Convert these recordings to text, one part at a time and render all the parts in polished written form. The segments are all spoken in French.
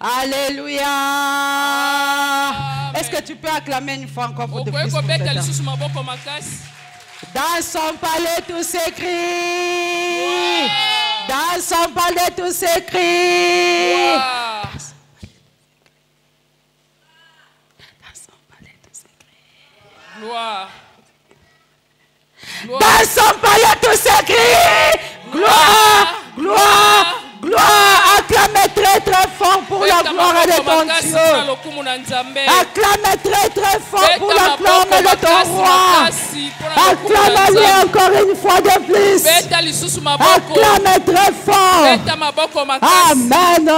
Alléluia. Est-ce que tu peux acclamer une fois encore pour te féliciter? Dans son palais tout s'écrit. Dans son palais tout s'écrit. Dans son palais tout s'écrit. Gloire. Dans son palais tout s'écrit. Gloire, gloire, gloire. Acclame très très fort pour la gloire de ton Dieu. Acclame très très fort pour la gloire de ton roi. Acclame-le encore une fois de plus. Acclame très fort. Amen.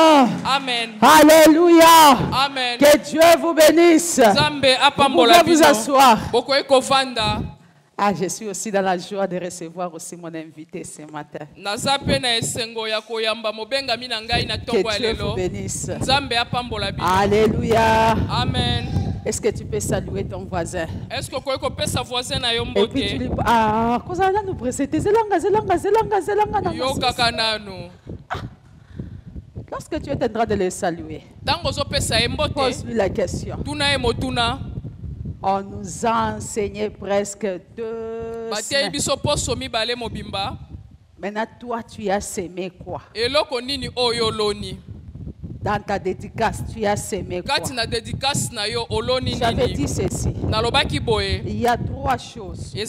Amen. Alléluia. Amen. Que Dieu vous bénisse. Vous pouvez vous asseoir. Ah, je suis aussi dans la joie de recevoir aussi mon invité ce matin. Que Dieu vous bénisse. Alléluia. Amen. Est-ce que tu peux saluer ton voisin? Est-ce que tu peux saluer voisin na yo Et puis tu lui ah, cosa na nous présenter zelanga. Lorsque tu es en train de le saluer, pose-lui la question. On nous a enseigné presque 2 semaines. Maintenant, toi, tu as semé quoi? Dans ta dédicace, tu as semé quoi? J'avais dit ceci. Il y a 3 choses. Il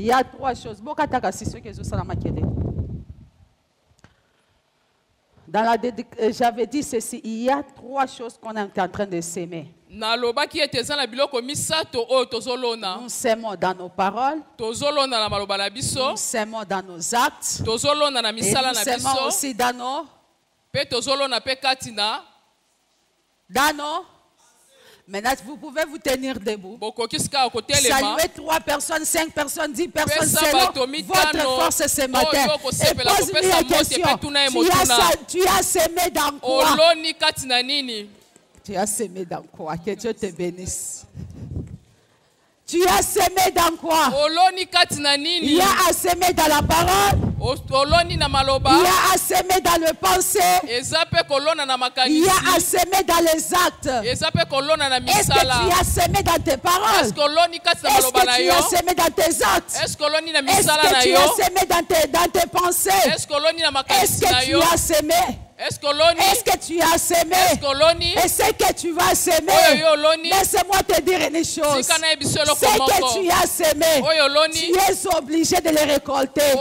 y a 3 choses. Dans la j'avais dit ceci. Il y a 3 choses qu'on est en train de s'aimer. Nous s'aimons dans nos paroles. Nous s'aimons dans nos actes. Et nous s'aimons aussi dans nos... Maintenant, vous pouvez vous tenir debout. Saluer 3 personnes, 5 personnes, 10 personnes, selon votre force ce matin. Et pose-lui la question. Tu as semé dans quoi? Tu as semé dans quoi? Que Dieu te bénisse. Tu as semé dans quoi? Il y a à semer dans la parole. Il y a à semer dans le pensée. Il y a à semer dans les actes. Est-ce que tu as semé dans tes paroles? Est-ce que tu as semé dans tes actes? Est-ce que tu as semé dans tes pensées? Est-ce que tu as semé? Est-ce que tu as semé? Et ce que tu vas semer, laisse-moi te dire une chose. Ce que tu as semé, tu es obligé de les récolter.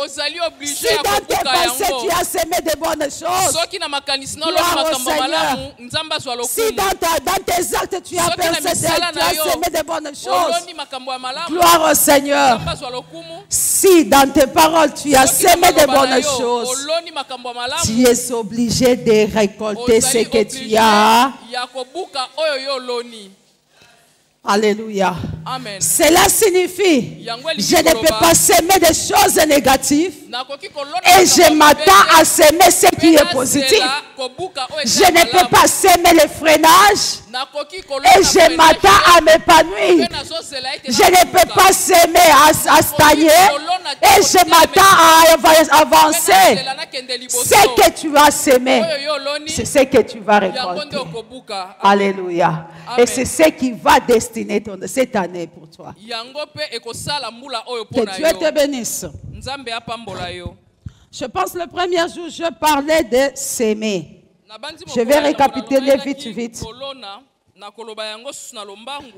Si dans tes pensées tu as semé de bonnes choses, gloire au Seigneur. Si dans tes actes tu as semé de bonnes choses, gloire au Seigneur. Si dans tes paroles tu as semé de bonnes choses, tu es obligé de récolter ce que tu as. Alléluia. Amen. Cela signifie, je ne peux pas semer des choses négatives et je m'attends à semer ce qui est positif. Je ne peux pas semer le freinage et je m'attends à m'épanouir. Je ne peux pas semer à stagner et je m'attends à avancer. Ce que tu as semé, c'est ce que tu vas récolter. Alléluia. Et c'est ce qui va destiner cette année pour toi. Que Dieu te bénisse. Je pense le premier jour, je parlais de s'aimer. Je vais récapituler vite.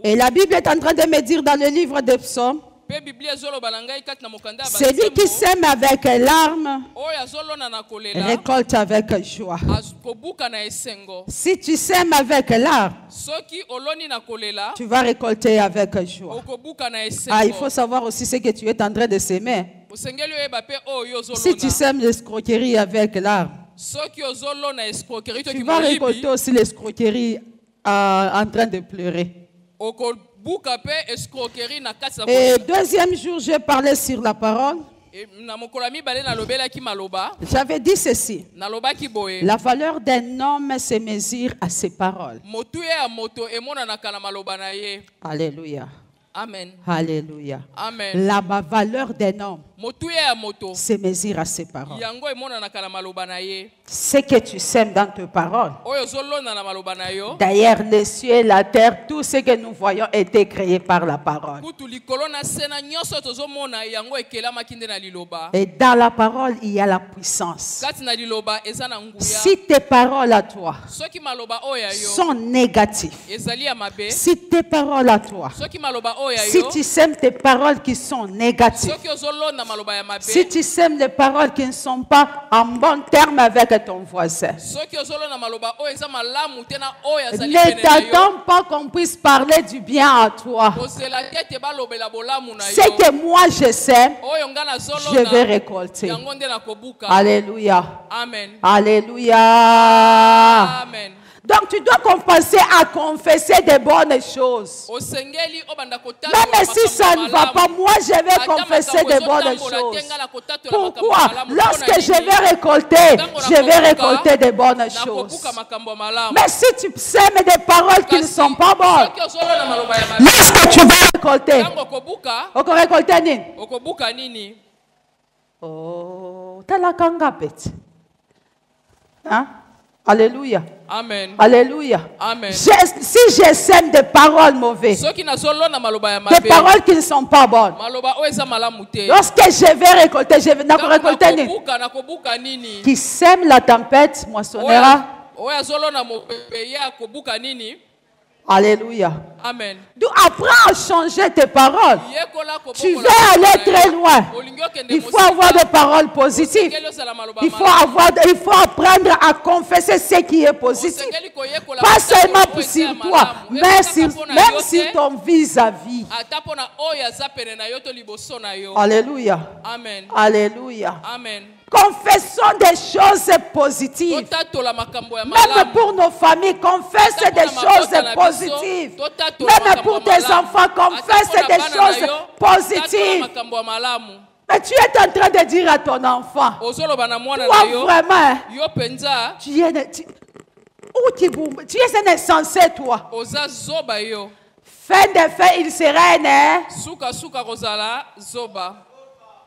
Et la Bible est en train de me dire dans le livre des Psaumes, Celui qui sème avec larmes récolte avec joie. Si tu sèmes avec larmes, tu vas récolter avec joie. Ah, il faut savoir aussi ce que tu es en train de s'aimer. Si tu sèmes l'escroquerie avec larmes, tu vas récolter aussi l'escroquerie en train de pleurer. Et deuxième jour, j'ai parlé sur la parole. J'avais dit ceci. La valeur d'un homme se mesure à ses paroles. Alléluia. Amen. Alléluia. Amen. La valeur d'un homme se mesure à ses paroles. Ce que tu sèmes dans tes paroles. D'ailleurs, les cieux et la terre, tout ce que nous voyons a été créé par la parole. Et dans la parole, il y a la puissance. Si tes paroles à toi sont négatives, si tes paroles à toi, si tu sèmes tes paroles qui sont négatives, si tu sèmes des paroles qui ne sont pas en bon terme avec ton voisin, ne t'attends pas qu'on puisse parler du bien à toi. Ce que moi je sème, je vais récolter. Alléluia. Amen. Alléluia. Amen. Donc tu dois commencer à confesser des bonnes choses. Même si ça ne va pas, moi je vais confesser des bonnes choses. Pourquoi? Lorsque je vais récolter des bonnes choses. Mais si tu sèmes des paroles qui ne sont pas bonnes, lorsque tu vas récolter, tu vas récolter nini? Oh, talakanga peti. Hein? Alléluia. Amen. Alléluia. Amen. Si je sème des paroles mauvaises, des paroles qui ne sont pas bonnes, lorsque je vais récolter, je vais récolter nini? Qui sème la tempête moissonnera. Alléluia. Amen. Donc apprends à changer tes paroles. Tu vas aller très loin. Il faut avoir des paroles positives. Il faut apprendre à confesser ce qui est positif. Pas seulement sur toi, mais même sur ton vis-à-vis. Alléluia. Amen. Alléluia. Amen. Confessons des choses positives. Même pour nos familles, confesse des choses positives. Même pour tes enfants, confesse des choses positives. Mais tu es en train de dire à ton enfant, toi vraiment, tu es un insensé, toi. Fin de fait, il sera né.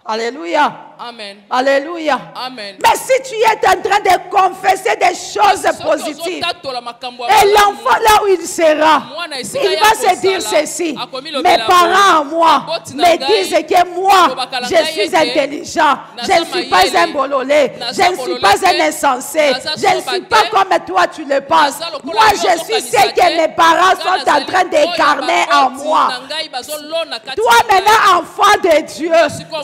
Alléluia. Amen. Alléluia. Amen. Mais si tu es en train de confesser des choses positives, et l'enfant là où il sera, il va se dire ceci: mes parents, moi, me disent que moi, je suis intelligent, je ne suis pas un bololé, je ne suis pas un insensé, je ne suis pas comme toi tu le penses. Moi, je suis ce que mes parents sont en train d'incarner en moi. Toi maintenant, enfant de Dieu,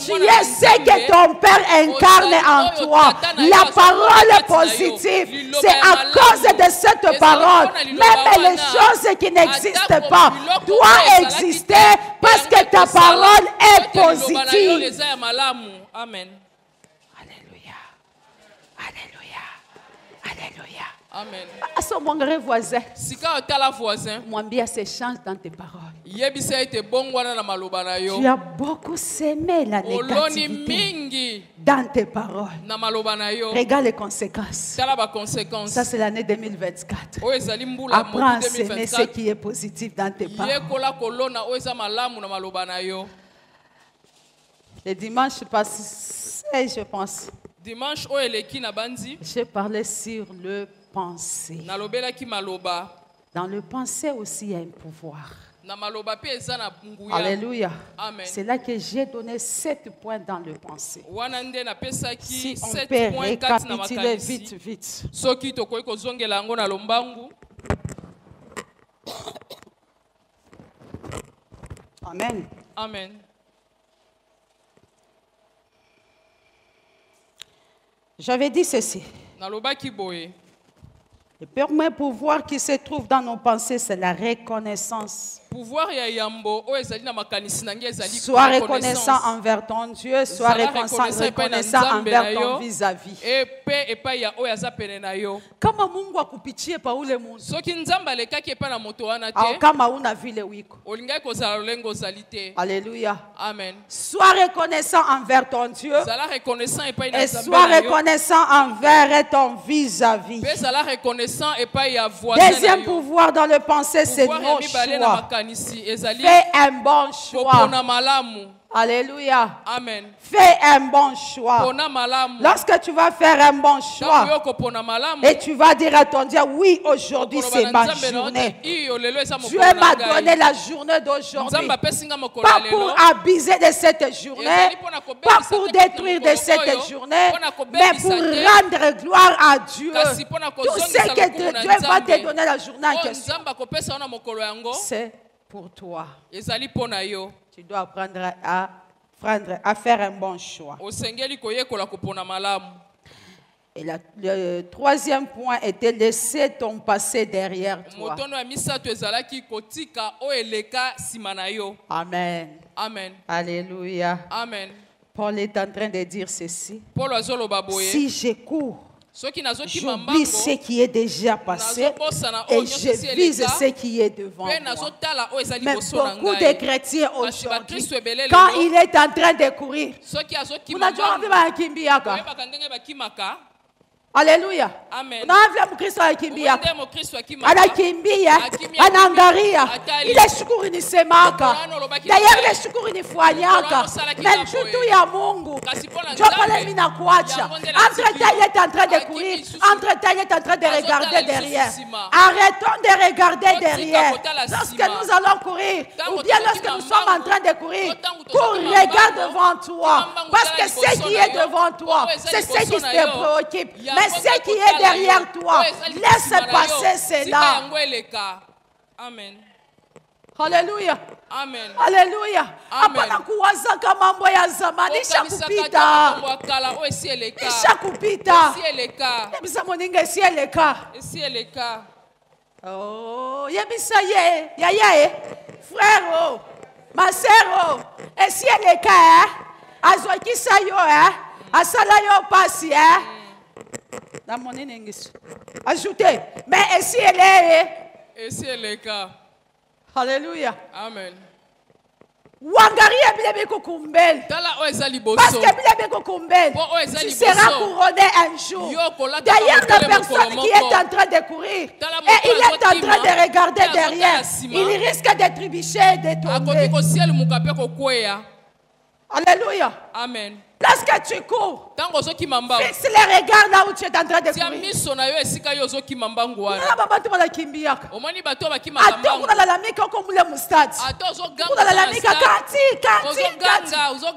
tu es ce que ton Père incarne en toi. La parole positive, c'est à cause de cette parole. Même les choses qui n'existent pas doivent exister parce que ta parole est positive. Amen. Alléluia. Alléluia. Alléluia. Amen. À son bon voisin, voisin, mwambie se change dans tes paroles. Tu as beaucoup sémé la négativité dans tes paroles. Regarde les conséquences. Ça, c'est l'année 2024. Apprends à s'aimer ce qui est positif dans tes paroles. Le dimanche passé, je pense, j'ai parlé sur le pensée. Dans le pensée aussi, il y a un pouvoir. Alléluia. C'est là que j'ai donné 7 points dans le pensée. Si on peut récapituler vite. Amen. Amen. J'avais dit ceci. Le premier pouvoir qui se trouve dans nos pensées, c'est la reconnaissance. Sois reconnaissant envers ton Dieu, sois reconnaissant envers ton vis-à-vis. Kama Mungu akupitie pa ule muntu, kama una vile wiko. Alléluia. Amen. Sois reconnaissant envers ton Dieu et sois reconnaissant envers ton vis-à-vis. Deuxième pouvoir dans le pensée, c'est nos choix. Fais un bon choix. Alléluia. Amen. Fais un bon choix. Lorsque tu vas faire un bon choix et tu vas dire à ton Dieu, oui, aujourd'hui c'est ma journée. Dieu m'a donné la journée d'aujourd'hui. Pas pour abuser de cette journée, pas pour détruire de cette journée, mais pour rendre gloire à Dieu. Tout ce que Dieu va te donner la journée en question, c'est pour toi. Tu dois apprendre à faire un bon choix. Et le troisième point était laisser ton passé derrière toi. Amen. Amen. Alléluia. Amen. Paul est en train de dire ceci. Si je cours, j'oublie ce qui est déjà passé et je vise ce qui est devant moi. Mais beaucoup de chrétiens aujourd'hui, quand il est en train de courir, Alléluia. Amen. Anakimbia, anaangalia, ile shukuru ni semaka. D'ailleurs ile shukuru ni fanyaka. Mais jutu ya Mungu. Jopale mina kuacha. Entre-temps, il est en train de courir. Entre-temps, il est en train de regarder derrière. Arrêtons de regarder derrière. Lorsque nous allons courir, ou bien lorsque nous sommes en train de courir, cours, regarde devant toi. Parce que ce qui est devant toi, c'est ce qui te préoccupe. Mais ce qui est derrière toi, laisse passer cela. Amen. Alléluia. Amen. Alléluia. Hapana kuwazaka mambo ya zamani ishakupita. Ishakupita. Yebisa moninga isieleka. Oh, yebisa ye. Yaya frère oh. Ma sœur oh. Isieleka azokisa yo asala yo pasi ajoutez. Mais ici elle est. Ici elle est cas. Alléluia. Amen. Wangaria bilebe kukumbel. Parce que bilebe kukumbel. Tu seras couronné un jour. D'ailleurs la personne qui est en train de courir et il est en train de regarder derrière, il risque de trébucher et de tomber. Alléluia. Amen. Lorsque tu cours, fixe les regards là où tu es en train de courir.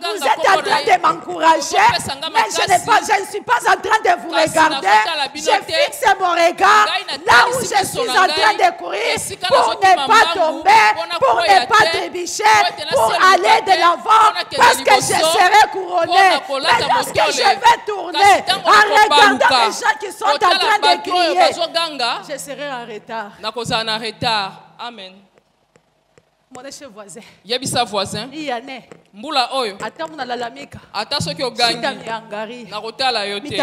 Vous êtes en train de m'encourager, mais je ne suis pas en train de vous regarder. Je fixe mon regard là où je suis en train de courir pour ne pas tomber, pour ne pas trébucher, pour aller de l'avant parce que je serai couronné. Mais lorsque je vais tourner en regardant les gens qui sont en train de crier, je serai en retard. Amen. Mon voisin. Yebisa voisin. Mbula oyo. Ata soki ogangi. Nakotala yo te.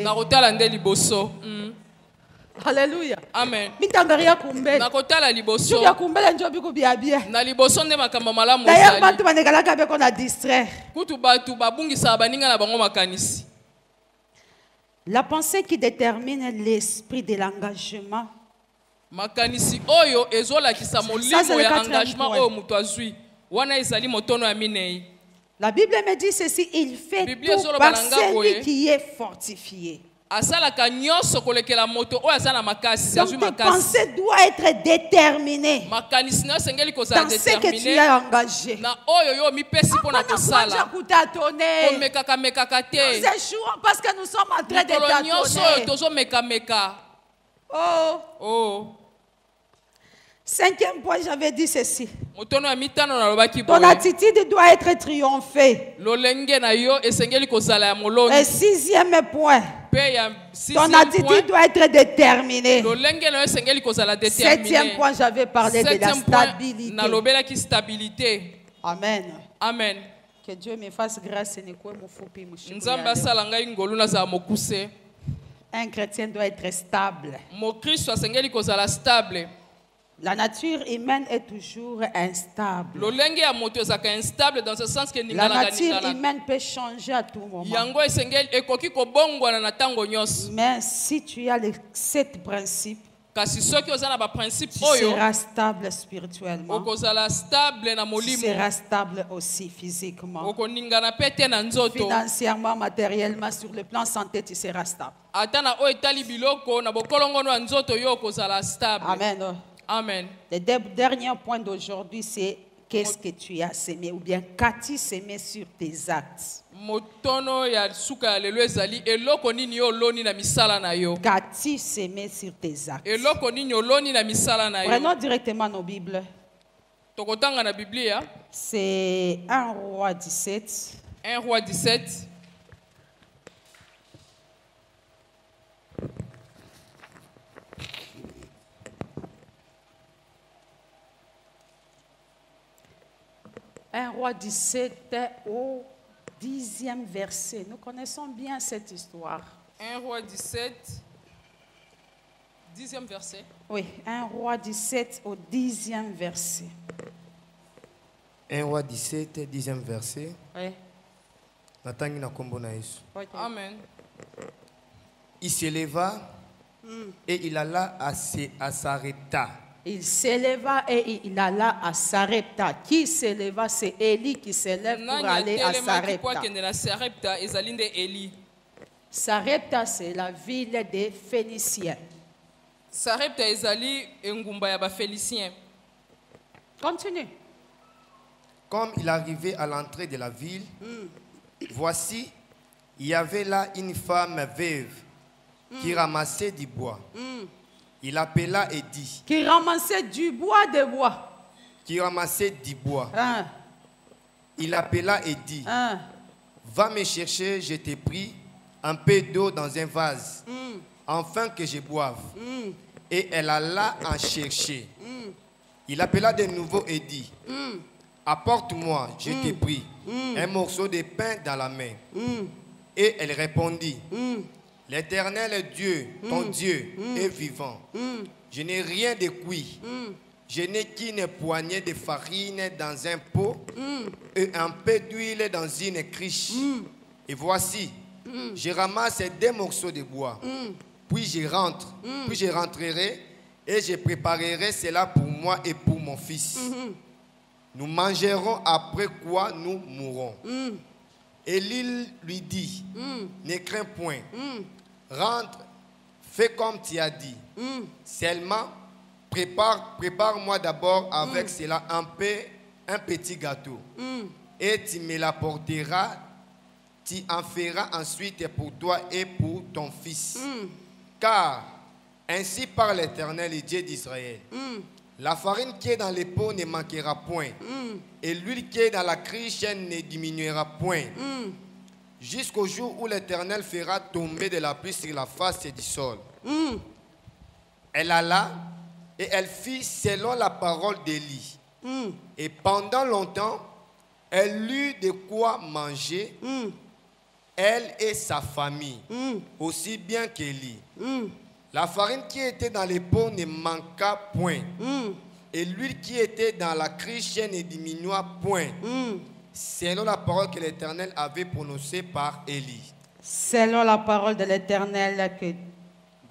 Nakotala nde liboso. Alléluia. Amen. Nakotala liboso. Na liboso nde makambo malamu ozali. D'ailleurs bantu banekalaka be kona distraire. Kutu batu babungisa baninga na bango makanisi. La pensée qui détermine l'esprit de l'engagement. Makanisi oyo ezolakisa molimo ya engagement oyo mutu azwi. Wana ezali motono ya minei. La Bible me dit ceci, il fait tout par celui qui est fortifié. Donc tes pensées doivent être déterminées dans ce que tu as engagé. Nous échouons parce que nous sommes en train de tâtonner. Oh. 5e point, j'avais dit ceci. Ton attitude doit être triomphée. Et 6e point. Ton attitude doit être déterminée. 7e point, j'avais parlé de la stabilité. Amen. Amen. Que Dieu me fasse grâce. Un chrétien doit être stable. La nature humaine est toujours instable. La nature humaine peut changer à tout moment. Mais si tu as les 7 principes, tu seras stable spirituellement. Tu seras stable aussi physiquement. Financièrement, matériellement, sur le plan santé, tu seras stable. Amen. Amen. Le dernier point d'aujourd'hui, c'est qu'est-ce que tu as semé ou bien qu'as-tu semé sur tes actes? Qu'as-tu semé sur tes actes? Prenons directement nos Bibles. C'est 1 Roi 17. 1 Roi 17. Un Roi 17 au 10e verset. Nous connaissons bien cette histoire. 1 Roi 17, 10e verset. Oui, 1 Roi 17 au 10e verset. 1 Roi 17, 10e verset. Oui. Amen. Il s'éleva et il alla à Sarepta. Il s'éleva et il alla à Sarepta. Qui s'éleva? C'est Élie qui s'élève pour aller à Sarepta. Sarepta, c'est la ville des Phéniciens. Sarepta ezali engumba ya ba Phéniciens. Continue. Comme il arrivait à l'entrée de la ville, voici, il y avait là une femme veuve qui ramassait du bois. Il appela et dit. Qui ramassait du bois de bois. Qui ramassait du bois. Hein? Il appela et dit. Hein? Va me chercher, je t'ai pris un peu d'eau dans un vase, afin que je boive. Et elle alla en chercher. Il appela de nouveau et dit. Apporte-moi, je t'ai pris, un morceau de pain dans la main. Et elle répondit. L'Éternel Dieu, ton Dieu, est vivant. Je n'ai rien de cuit. Je n'ai qu'une poignée de farine dans un pot et un peu d'huile dans une criche. Et voici, je ramasse 2 morceaux de bois. Puis je rentre. Puis je rentrerai et je préparerai cela pour moi et pour mon fils. Nous mangerons, après quoi nous mourrons. Élie lui dit, ne crains point. Rentre, fais comme tu as dit. Seulement, prépare-moi d'abord avec cela un petit gâteau. Et tu me l'apporteras. Tu en feras ensuite pour toi et pour ton fils. Car ainsi parle l'Éternel, le Dieu d'Israël. La farine qui est dans les pots ne manquera point. Et l'huile qui est dans la criche ne diminuera point. Jusqu'au jour où l'Éternel fera tomber de la pluie sur la face du sol. Elle alla et elle fit selon la parole d'Élie. Et pendant longtemps, elle eut de quoi manger, elle et sa famille, aussi bien qu'Élie. La farine qui était dans les pots ne manqua point. Et l'huile qui était dans la criche ne diminua point. Selon la parole que l'Éternel avait prononcée par Élie. Selon la parole de l'Éternel que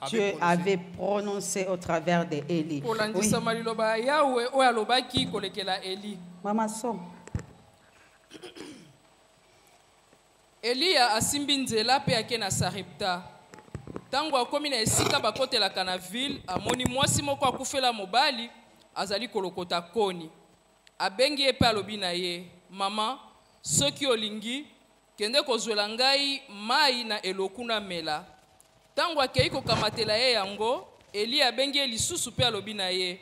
Dieu avait prononcée au travers d'Élie. Oui. Maman son. Eliya asimbi nzela pe ake na Sarepta. Tango akomi na esika bakotelaka na ville, amoni mwasi moko akufela mobali azali kolokota koni. Abengi ye pe alobi na ye, mama, soki olingi kende kozwela ngai mai na eloku na mela. Tango akei kokamatela ye yango, Eliya abengi ye lisusu pe alobi na ye,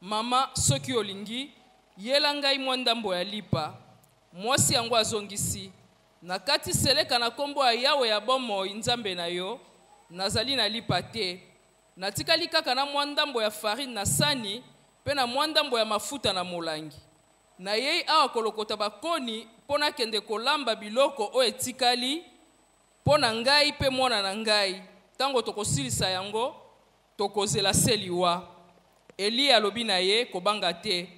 mama soki olingi yela ngai mwa ndambo ya lipa. Mwasi yango azongisi na kati seleka na kombo ya Yawe ya bomoi nzambe na yo nazali na lipa te. Natikali kaka na mwa ndambo ya farine na sani pe na mwa ndambo ya mafuta na molangi. Na yei awa kolokota bakoni pona kende kolamba biloko o etikali pona ngai pe mwana na ngai. Tango tokosilisa yango tokozela seliwa. Eli alobi na ye kobanga te.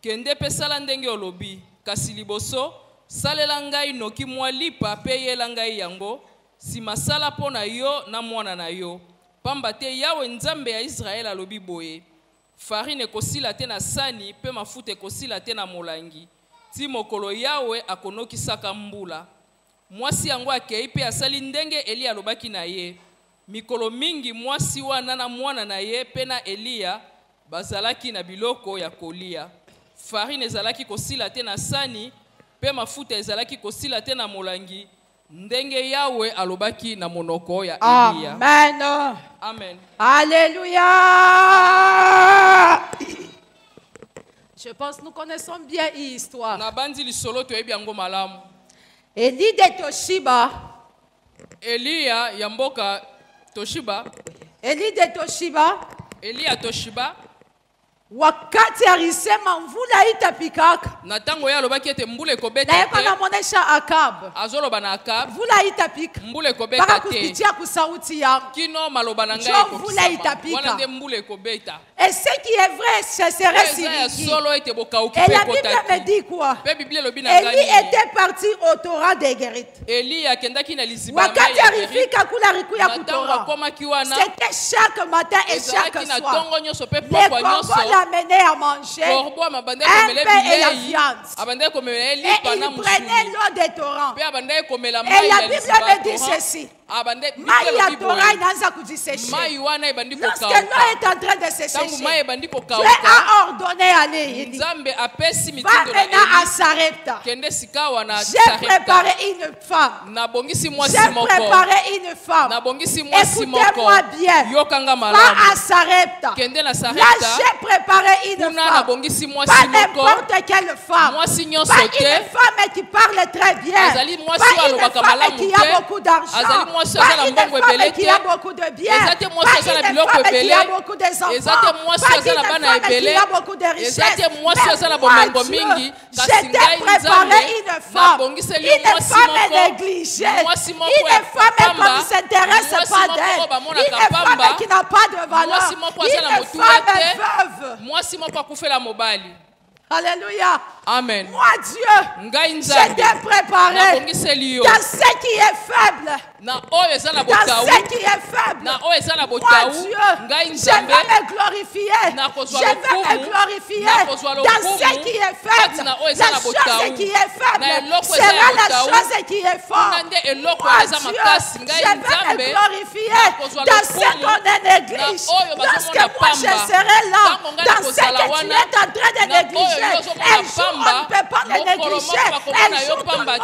Kende pe sala ndenge olobi. Kasi liboso salela ngai noki mwa lipa pe yela ngai yango. Si masala pona yo na mwana na yo. Pamba te Yawe nzambe ya Israel alobi boye. Farine ekosila te na sani pe mafuta ekosila te na molangi. Ti mokolo Yawe akonokisaka mbula. Mwasi yango akei pe asali ndenge Eli alobaki na ye. Mikolo mingi mwasi wana na mwana na ye pe na Eliya bazalaki na biloko ya kolia. Farine ezalaki kosila te na sani pe mafuta ezalaki kosila te na molangi. Ndenge Yawe alobaki na monoko ya Eliya. Amen. Amen. Alléluia. Je pense que nous connaissons bien l'histoire. Na bandi lisolo toyebi yango malamu. Eli de Toshiba. Eliya ya mboka Toshiba. Eli de Toshiba. Eliya Toshiba. Wakati alisema mvula itapikaka. Na tango ya alobaki ete mbula ekobeta te. Na yeko na monesha Akab. Azoloba na Akab. Mvula itapika. Mbula ekobeta te. Baka kupitia kusauti yangu. Kino maloba na ngai ekobisama. Mvula itapika. Wana nde mbula ekobeta. Et ce qui est vrai, ce serait si. Et la Bible me dit quoi? Eli était parti au Torah de Guérit. Wakati alifika kula rikuya kutora. C'était chaque matin et chaque soir. Les corbeaux l'amenaient à manger un pain et la viande. Et il prenait l'eau des torrents. Et la Bible me dit ceci. Mai ya Torah inaanza kujisécher. Lorsque l'eau est en train de se sécher, Dieu a ordonné à Eli. Va maintenant à Sarepta. J'ai préparé une femme. J'ai préparé une femme. Écoutez-moi bien. Va à Sarepta. Là, j'ai préparé une femme. Pas n'importe quelle femme. Pas une femme qui parle très bien. Pas une femme qui a beaucoup d'argent. Pas une femme qui a beaucoup de biens. Pas une femme qui a beaucoup d'enfants. Pas une femme qui a beaucoup de richesses. Mais moi, Dieu, je t'ai préparé une femme négligée. Une femme qu'on ne s'intéresse pas d'elle. Une femme qui n'a pas de valeur. Une femme veuve. Alléluia. Amen. Moi, Dieu, je t'ai préparé dans ce qui est faible. Dans ce qui est faible. Moi, Dieu, je vais me glorifier. Je vais me glorifier dans ce qui est faible. La chose qui est faible sera la chose qui est forte. Moi, Dieu, je vais me glorifier dans ce qu'on est néglige. Lorsque moi, je serai là, dans ce que tu es en train de négliger. Un jour, on ne peut pas le négliger. Un jour, tout le monde va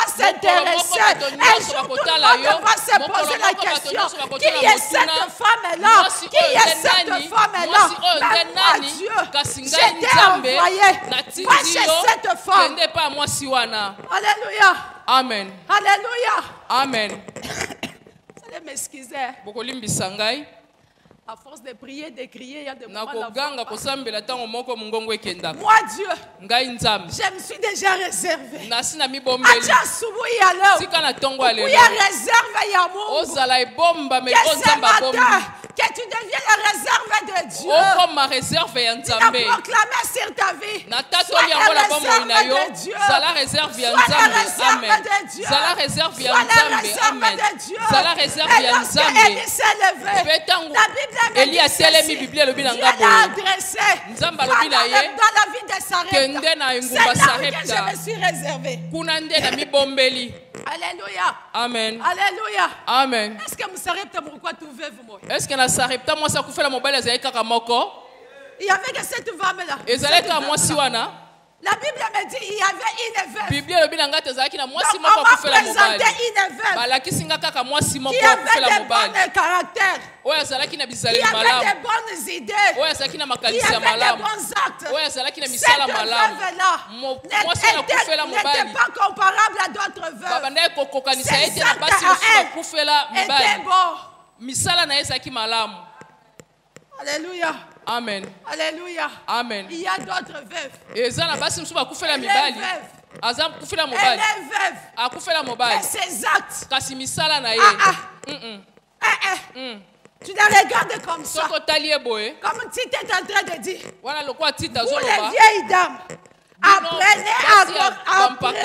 s'intéresser. Un jour, tout le monde va se poser la question. Qui est cette femme-là? Qui est cette femme-là? Mais moi, Dieu, je t'ai envoyé. Va chez cette femme. Alléluia. Amen. Alléluia. Amen. Vous allez m'excuser. À force de prier, de crier, il y a des moments moi, Dieu, je me suis déjà réservé. Que tu deviennes la réserve de Dieu. Tu as proclamé sur ta vie. Sois la réserve de Dieu. Sois la réserve de Dieu. Sois la réserve de Dieu. Et lorsque Élie s'est levé, la Bible Dieu l'a adressé dans la vie de Sarepta. C'est là que je me suis réservé. Alléluia. Amen. Alléluia. Amen. Est-ce que vous savez pourquoi tu veux vous? Est-ce que na Sarepta moi ça fait la mobile za kaka moko? Il y avait que cette femme là. Ezaleka moi siwana. La Bible me dit il y avait une veuve. Bible le binanga tezaki na mwasi Donc, moko on m'a akufela mobali. présenté une veuve Balakisi nga kaka mwasi moko qui avait akufela des mobali. bons caractères, Oyo azalaki na qui bizaleli avait malamu. des bonnes idées, Oyo azalaki na qui makanisi ya avait des malamu. bons actes. Oyo azalaki na Cette misala malamu. veuve-là Mwasi oyo akufela n'était mobali. pas comparable à d'autres veuves. Babandaki kokokanisa Ses ete na actes basi à mosusu elle bakufela était mibali. bon. Misala na ye ezalaki malamu. Alléluia. Amen. Alléluia. Amen. Il y a d'autres veuves. Eza na basi mosusu bakufela Elle est mibali. veuve. Aza kufela Elle mobali. est veuve. Akufela Mais mobali. ses actes. Kasi misala na ye. Tu la regardes comme ça. Soko tali ye boye. Comme tu étais en train de dire. Wana lokwa tita Vous les zoloba. vieilles dames. basi ya Apprenez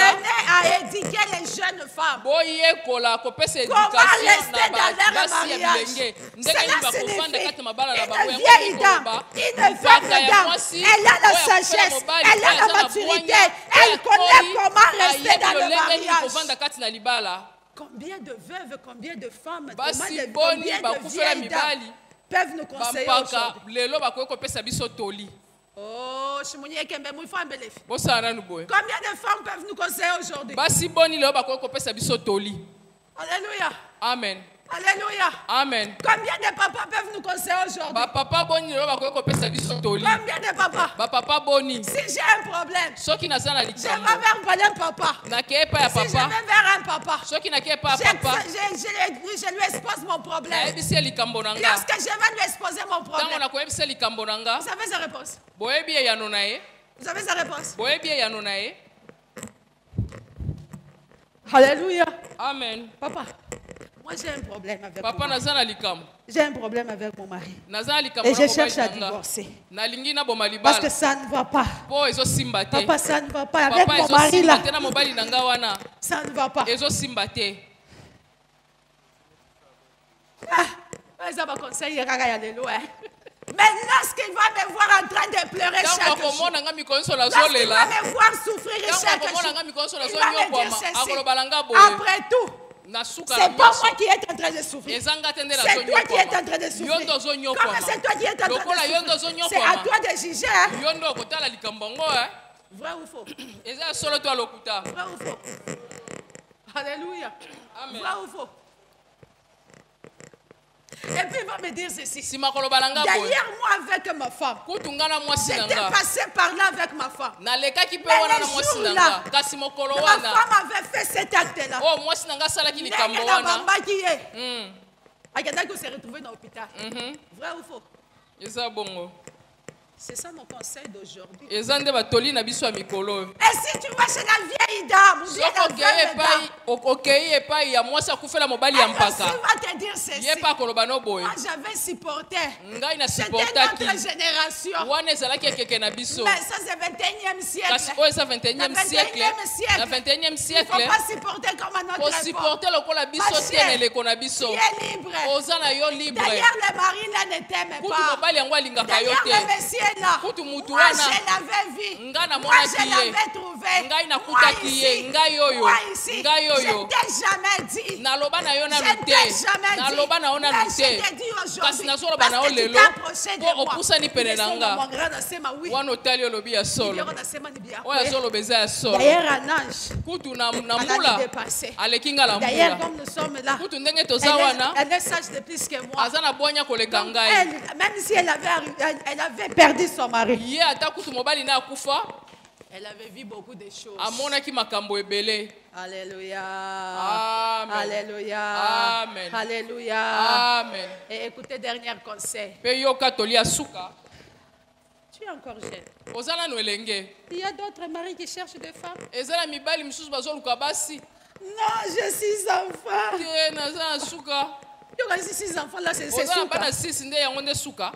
à éduquer les jeunes femmes. boyekola kopesa Comment éducation rester dans na leur basi ya mariage? bilenge ndenge Cela nini bakofanda signifie kati mabala na bango une vieille dame, une femme dame, elle a la sagesse, elle a la maturité, elle connaît comment rester dans le mariage. kovanda kati na libala. Combien de veuves, combien de femmes, Basi combien boni de vieilles dames peuvent nous conseiller aujourd'hui? lelo bakoki kopesa biso toli. Oh, combien Bosala nanu boye. de femmes peuvent nous conseiller aujourd'hui? Basi boni lelo bakoki kopesa biso toli. Alléluia. Amen. Alléluia. Amen. Combien de papas peuvent nous conseiller aujourd'hui? Ba papa boni lelo bakoki kopesa biso toli. Combien de papas? Ba papa boni. Si j'ai un problème, Soki naza na je likambo. vais vers un papa. Nakeye pa ya Si je papa. vais vers un papa, Soki nakeye pa ya papa. je lui expose mon problème. Nayebisi ye likambo na nga. Lorsque je vais lui exposer mon Ntango problème, nakoyebisa ye likambo na nga. vous savez sa réponse? Boyebi ye yano na ye. Vous avez sa réponse? Boyebi ye yano na ye. Alléluia. Amen. Papa, moi j'ai un problème avec Papa mon mari. naza na likambo. J'ai un problème avec mon mari. Naza na likambo Et na je cherche mobali à na nga. divorcer. Nalingi na boma Parce que libala. ça ne va pas. Po ezosimba te. Papa, ça ne va pas. Avec Papa mon mari là, ezosimba te na mobali na nga wana. ça ne va pas. Ezosimba te. Ça va conseiller, alléluia. Mais lorsqu'il va me voir en train de pleurer Ntango chaque jour, akomona nga mikonso lorsqu'il va nazolela. me voir souffrir Ntango chaque akomona jour, nga mikonso il va me dire nazonyokwama. ceci. Akoloba na nga boye. Après tout, Nasuka c'est na pas miso. moi qui est en train de souffrir. Ezanga te nde C'est toi qui es en train de nazonyokwama. Yondo souffrir. ozonyokwama. Comme c'est toi qui es en train Lokola yondo de souffrir, c'est à ozonyokwama. toi de juger. Hein? Yondo okotala likambo yango eh. Vrai ou faux? Eza ya solo to alokuta. Vrai ou faux? Alléluia. Amen. Vrai ou faux? Et puis il va me dire ceci. Sima koloba na nga boye. Derrière moi avec ma femme, Kutu nga na mwasi na j'étais nga. passé par là avec ma femme. Nalekaki mpe Mais wana les na mwasi na jours-là, nga. Kasi mokolo Ma wana. femme avait fait cet acte-là. Oh mwasi na nga asalaki likambo Ndenge na wana. bambaki ye. Mm. Akendaki ko se retrouver dans l'hôpital. Mhm. Vrai ou faux? Eza bongo. C'est ça mon conseil d'aujourd'hui. Eza nde batoli na biso ya mikolo. Et si tu vas chez la vieille dame, ou bien Soko la okei vieille epai, dame, okei epai ya mwasi akufela mobali ya elle aussi mpaka. va te dire ceci. Ye pa koloba no boye. Moi j'avais supporté. Ngai na C'était supportaki. notre génération. Wana ezalaki ekeke na biso. Mais ça c'est 21e siècle. Kasi oyo eza 21e Na siècle. 21e siècle. Na 21e Il ne siècle. faut pas supporter comme à notre époque. Kosupporte lokola biso Ma te chère, na eleko na biso. Tu es libre. Oza na yo libre. D'ailleurs, le mari là ne t'aime Kutu pas. mobali yango alingaka yo D'ailleurs, te. le monsieur là, Kutu mutu moi wana. je l'avais vu. Nga na Moi monaki je ye. l'avais trouvé. Ngai Moi nakutaki ye. ici. Ngai oyo. Moi ici. Ngai oyo. Je t'ai jamais dit. Naloba na yo Je nanu t'ai te. jamais dit. Naloba na yo nanu Mais je te. t'ai dit Kasi aujourd'hui. nazoloba na yo Parce que tu lelo. t'es approché de Po moi. opusani pene na nga. Mon grand nasema oui. Wana otali olobi ya solo. Ndio nasema ni bien. Oyo azoloba eza ya solo. D'ailleurs, un ange, Kutu na elle a mbula. dépassé. Aleki nga na D'ailleurs, mbula. comme nous sommes là, Kutu ndenge toza wana. elle est sage de plus que moi. Aza na bwanya koleka Donc, ngai. elle, même si elle avait perdu son mari, Ye ata kutu mobali na akufa. elle avait vu beaucoup de choses. Amonaki makambo ebele. Alléluia. Amen. Alléluia. Amen. Alléluia. Amen. Et écoutez, dernier conseil. Pe yoka tolia suka. Tu es encore jeune. Oza nanu elenge. Il y a d'autres maris qui cherchent des femmes. Eza na mibali misusu bazoluka basi. Non, j'ai 6 enfants. Te naza na suka. Il y aura 6 enfants là, c'est Oza na souka. bana 6 nde yango nde suka.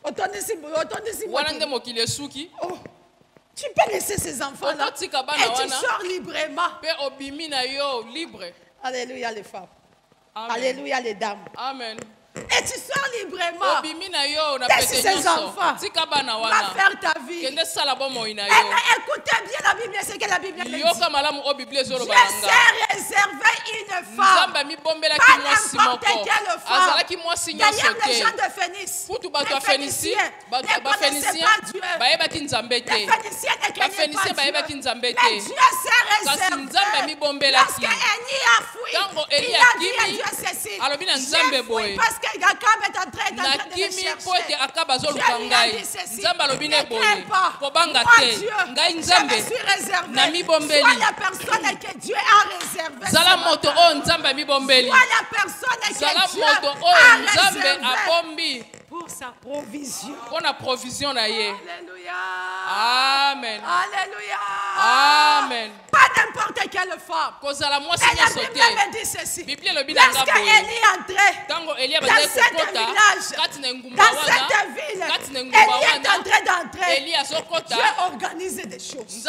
Autant de Wana nde mokili esuki. Oh, tu peux laisser ces enfants là. Okotika bana Et tu wana. sors librement. Pe obimi na yo libre. Alléluia les femmes. Amen. Alléluia les dames. Amen. Et tu sors librement. Laisse ses enfants. Va faire ta vie. Écoutez bien la Bible, c'est que la Bible dit. Dieu s'est réservé une femme. Pas n'importe quelle femme. D'ailleurs, les gens de Phénice. Les Phéniciens ne connaissaient pas Dieu. Les Phéniciens ne connaissaient pas Dieu. Mais Dieu s'est réservé. Lorsque Élie a fui, il a dit à Dieu ceci. J'ai fui parce que Jacob est en train de me chercher. Dieu lui a dit ceci. Ne crains pas. Moi, Dieu, je me suis réservé. Sois la personne que Dieu a réservée. Sois la personne que Dieu a réservée pour sa provision. Alléluia. Amen. Alléluia. Amen. Pas n'importe quelle femme. Et la Bible me dit ceci. Lorsque Élie entrait dans cette village, dans cette ville, Élie est en train d'entrer. Dieu organise des choses.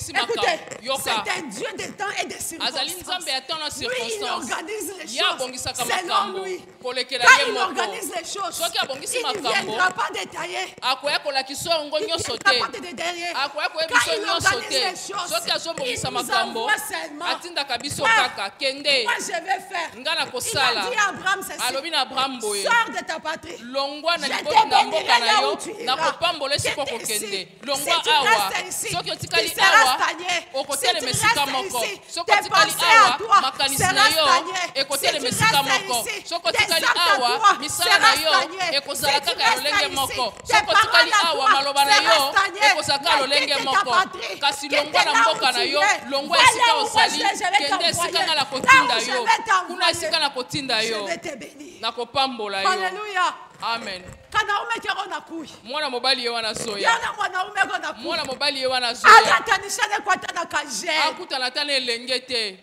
Écoutez, c'est un Dieu des temps et des circonstances. Lui, il organise les choses selon lui. Quand il organise les choses, il ne viendra pas détailler. Il ne viendra pas te détailler. Quand il organise les choses, il nous envoie seulement. Moi, je vais faire. Il a dit à Abraham ceci. Sors de ta patrie. Je te bénirai là où tu iras. Si tu restes ici, tu seras stagné. Si tu restes ici, tes pensées à toi seront stagnées. Si tu restes ici, tes actes à toi seront stagnés. Si tu restes ici, tes paroles à toi seront stagnées. Mais quitte ta patrie, quitte là où tu es, voilà où je vais t'envoyer. Là où je vais t'envoyer, je vais te bénir. Alléluia. Amen. Kanaume kero na kui. Mwana mobali ye wana soya. Yana mwanaume ko na kui. Mwana mobali ye wana soya. Alatanishane kwa tana kaje. Akutana tana elenge te.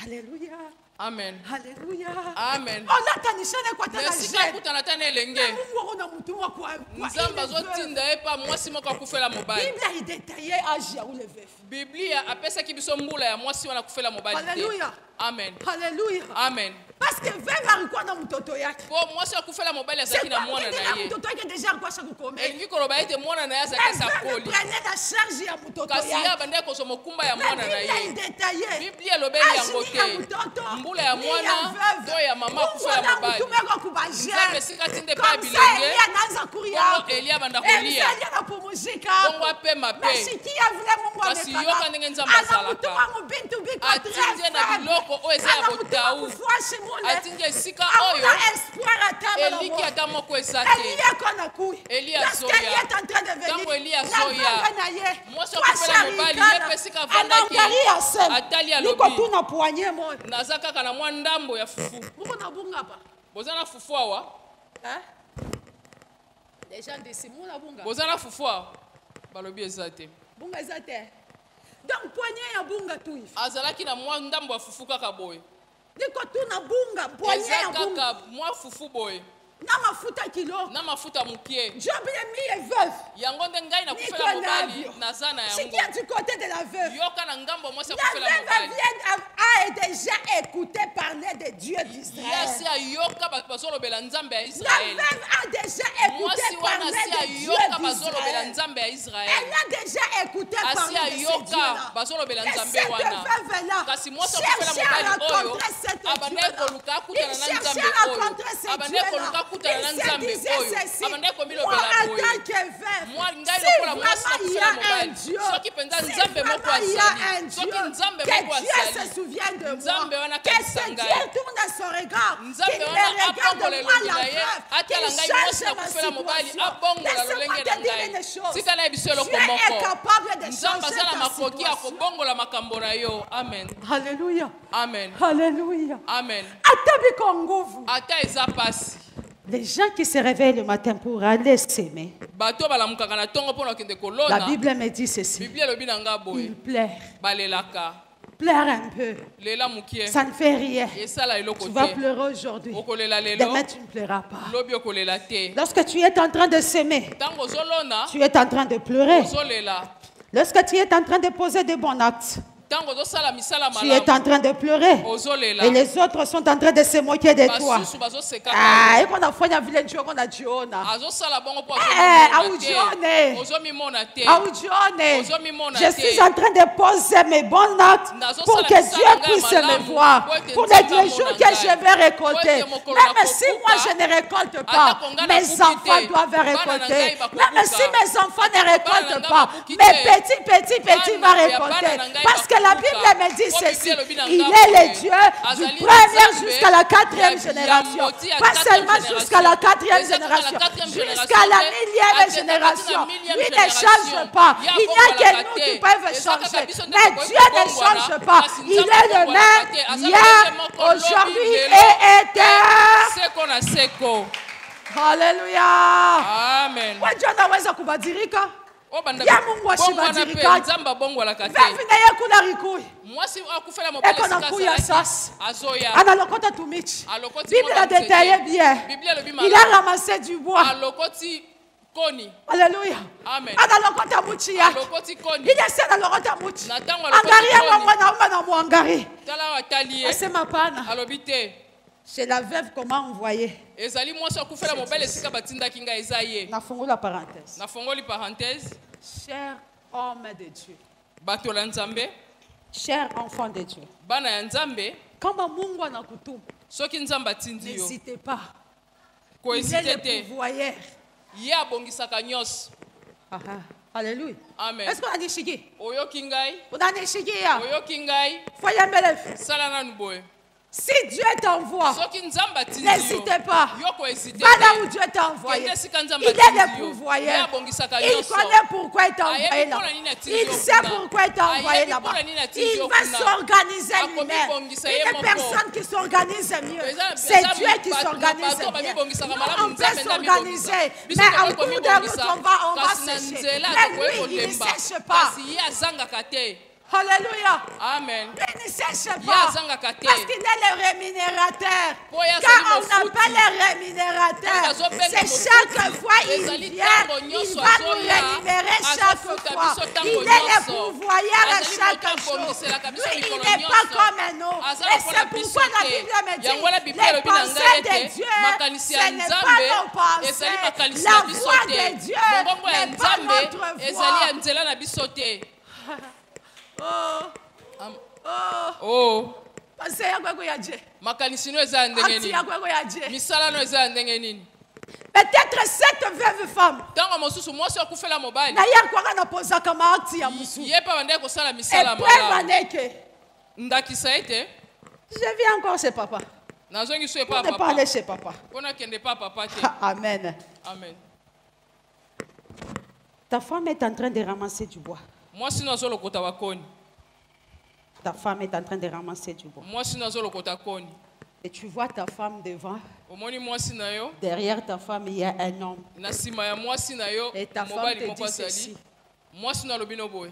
Alléluia. Amen. Alléluia. Amen. Olatanishane kwa tana kaje. Nesika akutana tana elenge. Mungu ona mutu wa kwa. Nzamba zotinda epa mwasi moko akufela mobali. Bible a détaillé âge ya ule veuf. Biblia apesa kibiso mbula ya mwasi wana kufela mobali. Alléluia. Amen. Alléluia. Amen. Parce que veuve alikuwa na mtoto yake. Kwa mwasi akufela mobali azaki na mwana na yeye. Mtoto yake deja alikuwa shakukomea. Elingi koloba ete mwana na yeye azaki sakoli. Prenez la charge ya mtoto yake. Kasi ya bande ko somo kumba ya mwana na yeye. Détaillé. Biblia lobeli yango te. Mbula ya mwana do ya mama kufela mobali. Nzambe sika tinde pa bilenge. Kongo Elia banda kolia. Kongo apema pe. Kasi yoka ndenge nzamba azalaka. Atinze na biloko oyo eza ya botau. Atinze esika oyo eliki ata moko eza te. Eli azoya. Tango Eli azoya. Mwasi akufela mobali ye esika avandaki. Atali alobi. Naza kaka na mwa ndambo ya fufu. Boza na fufu awa? Boza na fufu awa? Balobi eza te. Bunga eza te. Donc poignée ya bunga tu hivi. Azalaki na mwa ndambo ya fufu kaka boye. Niko tu na bunga poignée ya bunga. Kaka mwa fufu boye. Na mafuta kilo. Na mafuta mukie. Job le mi veuve. Yango nde ngai na kufela mobali naza na yango. C'est qui est du côté de la veuve. Yoka na ngambo mwasi kufela mobali. La veuve a déjà écouté parler de Dieu d'Israël. Yasi ayoka bazolobela nzambe ya Israël. La veuve a déjà écouté parler de Dieu d'Israël. Elle a déjà écouté parler de Dieu là. Bazolobela nzambe wana. Kasi mwasi kufela mobali oyo abande koluka kutana na nzambe oyo. Abande koluka kutana na nzambe oyo. Abande komilobela boye. Moi ngai lokola mwasi kufela mobali. Soki penza nzambe moko azali. Soki nzambe moko azali. Nzambe wana kanisa ngai. Nzambe wana abongola elongi na ye. Atala ngai mwasi na kufela mobali abongola lolenge na ngai. Tika na biso eloko moko. Nzambe aza na makoki akobongola makambo na yo. Amen. Alléluia. Amen. Alléluia. Amen. Atabiko nguvu. Ata eza pasi. Les gens qui se réveillent le matin pour aller s'aimer. La Bible me dit ceci. Ils pleurent. Pleure un peu. Ça ne fait rien. Tu vas pleurer aujourd'hui. Demain, tu ne pleureras pas. Lorsque tu es en train de s'aimer, tu es en train de pleurer. Lorsque tu es en train de poser de bons actes, Tu es en train de pleurer. Et les autres sont en train de se moquer de toi. Ah, et qu'on a fait un village, qu'on a Diona. Je suis en train de poser mes bonnes notes pour que Dieu puisse me voir. Pour les jours que je vais récolter. Même si moi je ne récolte pas, mes enfants doivent récolter. Même si mes enfants ne récoltent pas, mes petits vont récolter. Parce que la Bible me dit ceci. Il est le Dieu du premier jusqu'à la 4e génération. Pas seulement jusqu'à la 4e génération, jusqu'à la 1000e génération. Lui ne change pas. Il n'y a que nous qui peuvent changer. Mais Dieu ne change pas. Il est le même hier, aujourd'hui et éternel. Alléluia. Amen. Dieu anaweza kubadilika. Ya Mungu ashibadilika. Vipi na yeye kuna rikui. Eko na kuya sasa. Analokota tumichi. Bible a détaillé bien. Il a ramassé du bois. Alléluia. Amen. Analokota muchi yake. Il essaie analokota muchi. Angalia mwa naomba na muangalie. Asema pana. C'est la veuve comment envoyer. Nafungula parenthèse. Cher homme de Dieu. Cher enfant de Dieu. Kama Mungu anakutuma. N'hésitez pas. Il est le pourvoyeur. Alléluia. Amen. Est-ce qu'on a dit chigi? Oyokingai. On a dit chigi ya. Oyokingai. Foyer mbele. Salana nuboye. Si Dieu t'envoie, n'hésitez pas. Va là où Dieu t'a envoyé. Il est le pourvoyeur. Il connaît pourquoi il t'a envoyé là-bas. Il sait pourquoi il t'a envoyé là-bas. Il va s'organiser lui-même. Il y a personne qui s'organise mieux. C'est Dieu qui s'organise mieux. Nous, on peut s'organiser. Mais en cours de route, on va sécher. Mais lui, il ne sèche pas. Alléluia. Amen. Il ne sèche pas. Parce qu'il est le rémunérateur. Quand on appelle le rémunérateur, c'est chaque fois il vient, il va nous rémunérer chaque fois. Il est le pourvoyeur à chaque chose. Lui, il n'est pas comme nous. Et c'est pourquoi la Bible me dit, les pensées de Dieu, ce n'est pas nos pensées. La voix de Dieu n'est pas notre voix. Parce que makanisino eza ndenge nini misalano eza ndenge nini peut-être cette veuve femme tango mosusu mwasi akufela mobali na ye kwanga na poza kama akti ya musu ye pa bande kosala misala mala ndakisa ete je viens encore chez papa nazongi so pa papa on parler chez papa on a kende pa papa te amen amen. Ta femme est en train de ramasser du bois. Moi si nous allons kota wakoni. Ta femme est en train de ramasser du bois. Moi si nous allons kota koni. Et tu vois ta femme devant. Omoni moi si na yo. Derrière ta femme il y a un homme. Na sima ya moi si na yo. Et ta femme te dit ceci. Moi si na lobino boy.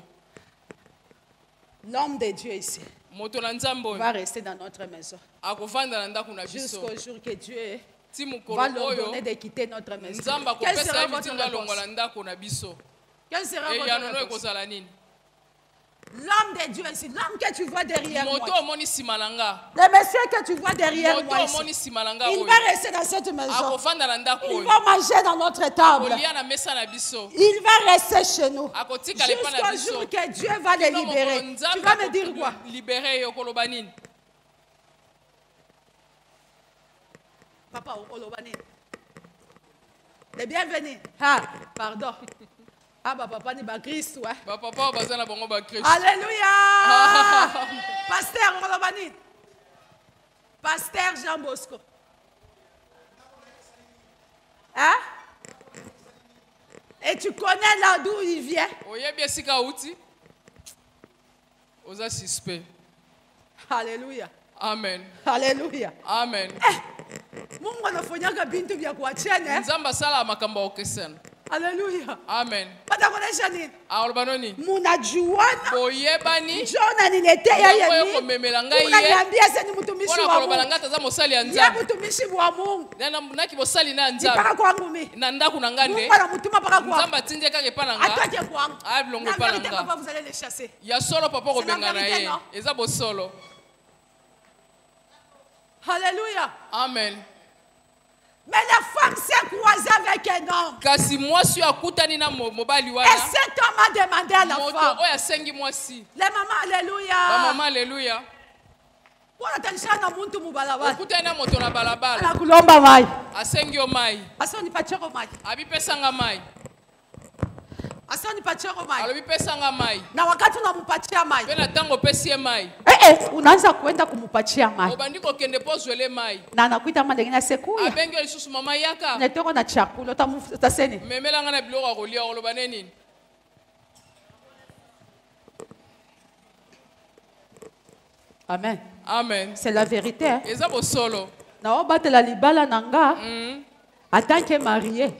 L'homme de Dieu ici. Moto na nzambo. Va rester dans notre maison. Akovanda na ndaku na biso. Jusqu'au jour que Dieu va leur donner de quitter notre maison. Quelle sera votre réponse? Quelle sera votre réponse? L'homme de Dieu ici, l'homme que tu vois derrière moi. Le monsieur que tu vois derrière moi ici, il va rester dans cette maison. Il va manger dans notre table. Il va rester chez nous. Jusqu'au jour que Dieu va le libérer. Tu vas me dire quoi? Papa, Olobani. Les bienvenus. Ah, pardon. Ah, bah, papa, ni ba Christ, ouais. Bah, papa, bazana bongo ba Christ. Alléluia. Pasteur Olobani. Pasteur Jean Bosco. Hein? Et tu connais là d'où il vient? Oye, bien si kauti. Oza suspect. Alléluia. Amen. Alléluia. Amen. Mungu anafanyanga bintu vya kuachana. Nzamba sala makambo okesana. Alléluia. Amen. Albanoni. Muna juana. Boyebani. Jona ni nete ya yemi. Komemelanga ye. Unaniambia sasa ni mtumishi wa Mungu. Balanga za mosali ya Nzambe. Nzambe. Mtumishi wa Mungu. Na kibosali na Nzambe. Ipaka kwangu mimi. Na ndaku na ngande. Mungu anamtuma paka kwangu. Nzambe atinde kake pananga. Atake kwangu. Abilongo pananga. Papa vous allez les chasser. Ya solo papa ko benga na ye. Eza bo solo. Alléluia. Amen. Mais la femme s'est croisée avec un homme. Kasi mwasi akutani na mobali Et wana. cet homme a demandé à la Moto femme. oya sengi mwasi. Les mamans, alléluia. Ba mama alléluia. Wana tanisha na muntu mubalabala. Okutani na moto na balabala. Ala kulomba mai. Asengi o mai. Asoni pacheko mai. Abi pesanga mai. Asoni pacheko mai. Alobi pesanga mai. Na wakati unampatia mai. Pena tango pesie mai. Unaanza kwenda kumpatia mai. Obandiko kende pozwele mai. Na anakuita mama ndengine sekuya. Abengi lisusu mama yaka. Netoko na chakula utaseni. Memela ngana biloko akolia oloba nini? Amen. Amen. C'est la vérité. Hein? Eza bo solo. Na obate la libala nanga. En tant que marié,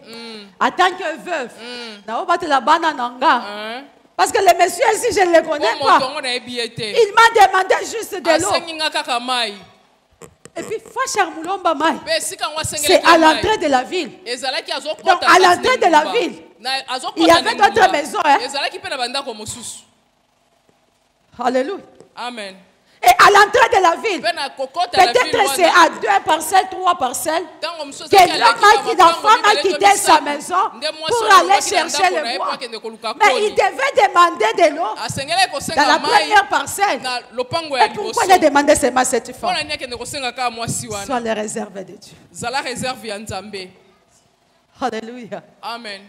en tant que veuve, na obate la bana nanga. Parce que le monsieur ici, je ne le connais pas. Il m'a demandé juste de l'eau. Et puis, c'est à l'entrée de la ville. Donc, à l'entrée de la ville, il y avait d'autres maisons. Hein? Alléluia. Amen. Et à l'entrée de la ville, peut-être c'est à 2 parcelles, 3 parcelles, que la femme a quitté sa maison pour aller chercher le bois. Mais il devait demander de l'eau dans la première parcelle. Et pourquoi il a demandé seulement cette femme? Soit les réserves de Dieu. Alléluia. Amen.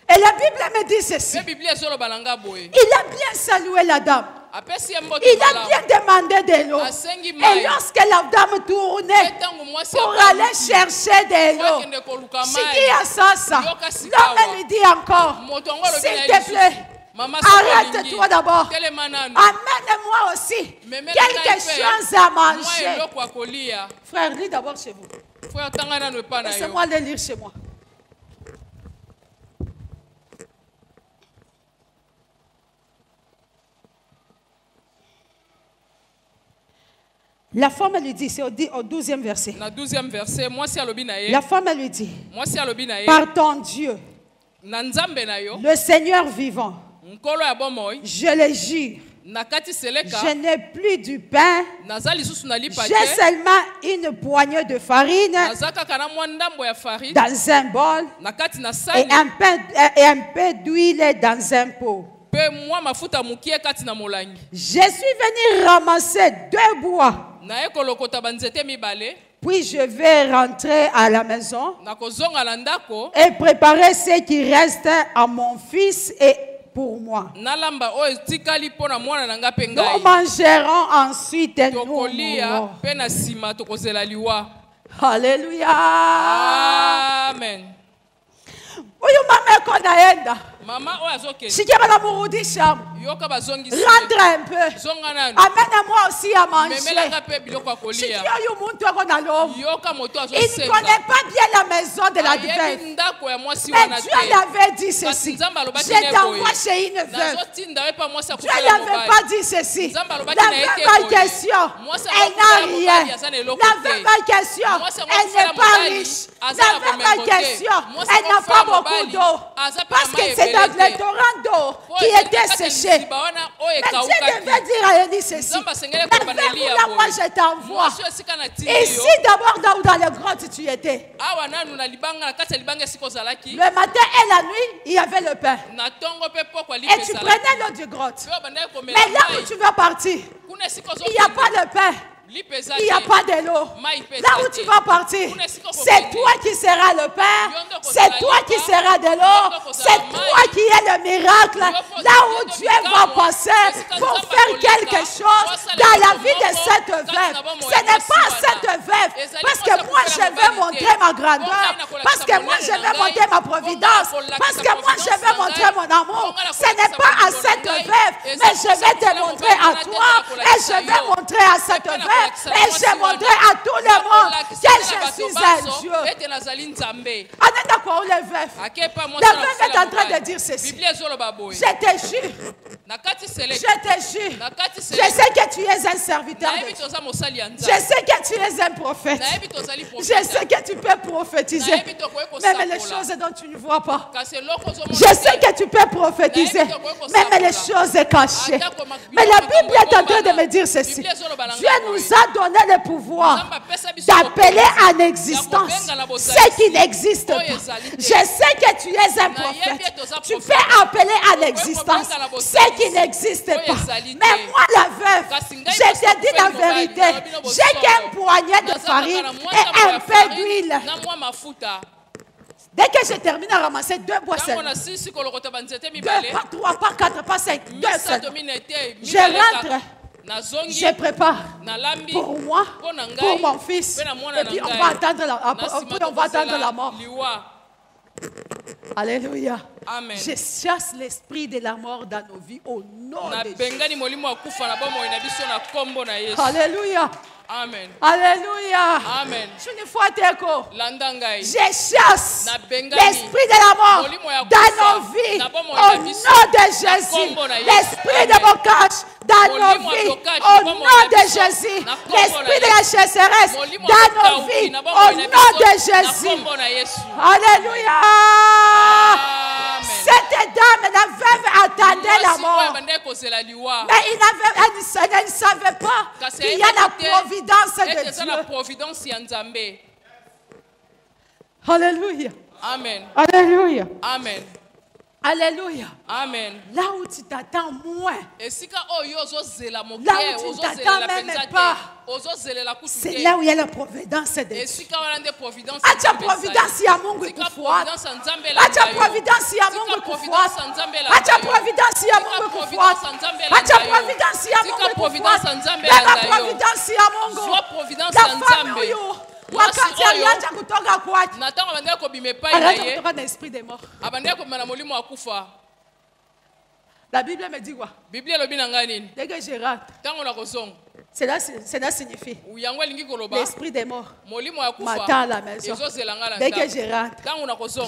Et la Bible me dit ceci. Il a bien salué la dame. Il a bien demandé de l'eau. Et lorsque la dame tournait pour aller chercher de l'eau, l'homme lui dit encore, s'il te plaît, arrête-toi d'abord. Amène-moi aussi quelque chose à manger. Frère, lis d'abord chez vous. Laissez-moi le lire chez moi. La femme lui dit, c'est au 12e verset. La femme lui dit, par ton Dieu, le Seigneur vivant, je le jure, je n'ai plus du pain, j'ai seulement une poignée de farine dans un bol et un peu d'huile dans un pot. Je suis venu ramasser 2 bois. Puis je vais rentrer à la maison et préparer ce qui reste à mon fils et pour moi. Nous mangerons ensuite et nous mourrons. Alléluia. Amen. Maman rentre un peu. Amène-moi aussi à manger. Il ne connaît pas bien la maison de la veuve. Mais Dieu l'avait dit ceci. Je t'envoie chez une veuve. Dieu n'avait pas dit ceci. La veuve en question, elle n'a rien. La veuve en question, elle n'est pas riche. La veuve en question, elle n'a pas beaucoup d'eau. Parce que c'est dans le torrent d'eau qui était séché. Mais Dieu devait dire à Élie ceci. Là, moi je t'envoie. Ici d'abord dans les grottes tu étais. Le matin et la nuit, il y avait le pain. Et tu prenais l'eau du grotte. Mais là où tu vas partir, il n'y a pas le pain. Il n'y a pas de l'eau. Là où tu vas partir, c'est toi qui seras le pain, c'est toi qui seras de l'eau, c'est toi qui es le miracle. Là où Dieu va passer pour faire quelque chose dans la vie de cette veuve. Ce n'est pas cette veuve, parce que moi je veux montrer ma grandeur, parce que moi je veux montrer ma providence, parce que moi je veux montrer mon amour. Ce n'est pas à cette veuve, mais je vais te montrer à toi et je vais montrer à cette veuve. Et je montrerai à tout le monde que je suis un Dieu. à quoi on les veufs. La veuve est en train de dire ceci. Je te jure. Je te jure. Je sais que tu es un serviteur de Dieu. Je sais que tu es un prophète. Je sais que tu peux prophétiser. Même les choses dont tu ne vois pas. Je sais que tu peux prophétiser. Même les choses cachées. Mais la Bible est en train de me dire ceci. Dieu nous a donné le pouvoir d'appeler en existence ce qui n'existe pas. Je sais que tu es un prophète. Tu peux appeler en existence ce qui n'existe pas. Mais moi, la veuve, je te dis la vérité. J'ai qu'un poignet de farine et un peu d'huile. Dès que je termine à ramasser 2 bois seuls, 2, pas 3, pas 4, pas 5, 2 seuls, je rentre. Je prépare pour moi, pour mon fils, et puis on va attendre la mort. Alléluia. Amen. Je chasse l'esprit de la mort dans nos vies au nom de Jésus. Alléluia. Amen. Alléluia. Amen. Je chasse l'esprit de la mort dans nos vies au nom de Jésus. L'esprit de blocage dans nos vies au nom de Jésus. L'esprit de la chasseresse dans nos vies au nom de Jésus. Alléluia. Cette dame, la veuve, attendait la mort. Mais elle ne savait pas qu'il y a la providence de Dieu. Alléluia. Amen. Alléluia. Amen. Alléluia. Amen. Là où tu t'attends moins. Là où tu t'attends même pas. C'est là où il y a la providence de Dieu. Acha providence ya Mungu ikufuata. Acha providence ya Mungu ikufuata. Acha providence ya Mungu ikufuata. Acha providence ya Mungu ikufuata. La providence ya Mungu. La femme huyu wakati aliacha kutoka kwake. Aliacha kutoka na esprit de mort. La Bible me dit quoi? Dès que je rentre, cela signifie l'esprit des morts m'attend à la maison. Dès que je rentre,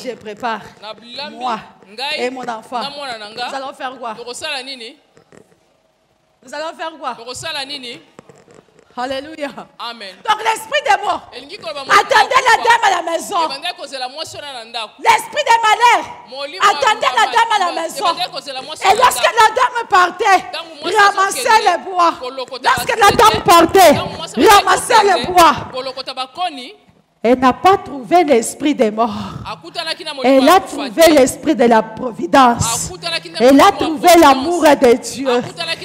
je prépare moi et mon enfant. Nous allons faire quoi? Nous allons faire quoi? Alléluia. Amen. Donc l'esprit des morts attendait la dame à la maison. L'esprit des malheurs attendait la dame à la maison. Et lorsque la dame partait, ramassait les bois. Lorsque la dame partait, ramassait les bois. Elle n'a pas trouvé l'esprit des morts. Elle a trouvé l'esprit de la providence. Elle a trouvé l'amour de Dieu.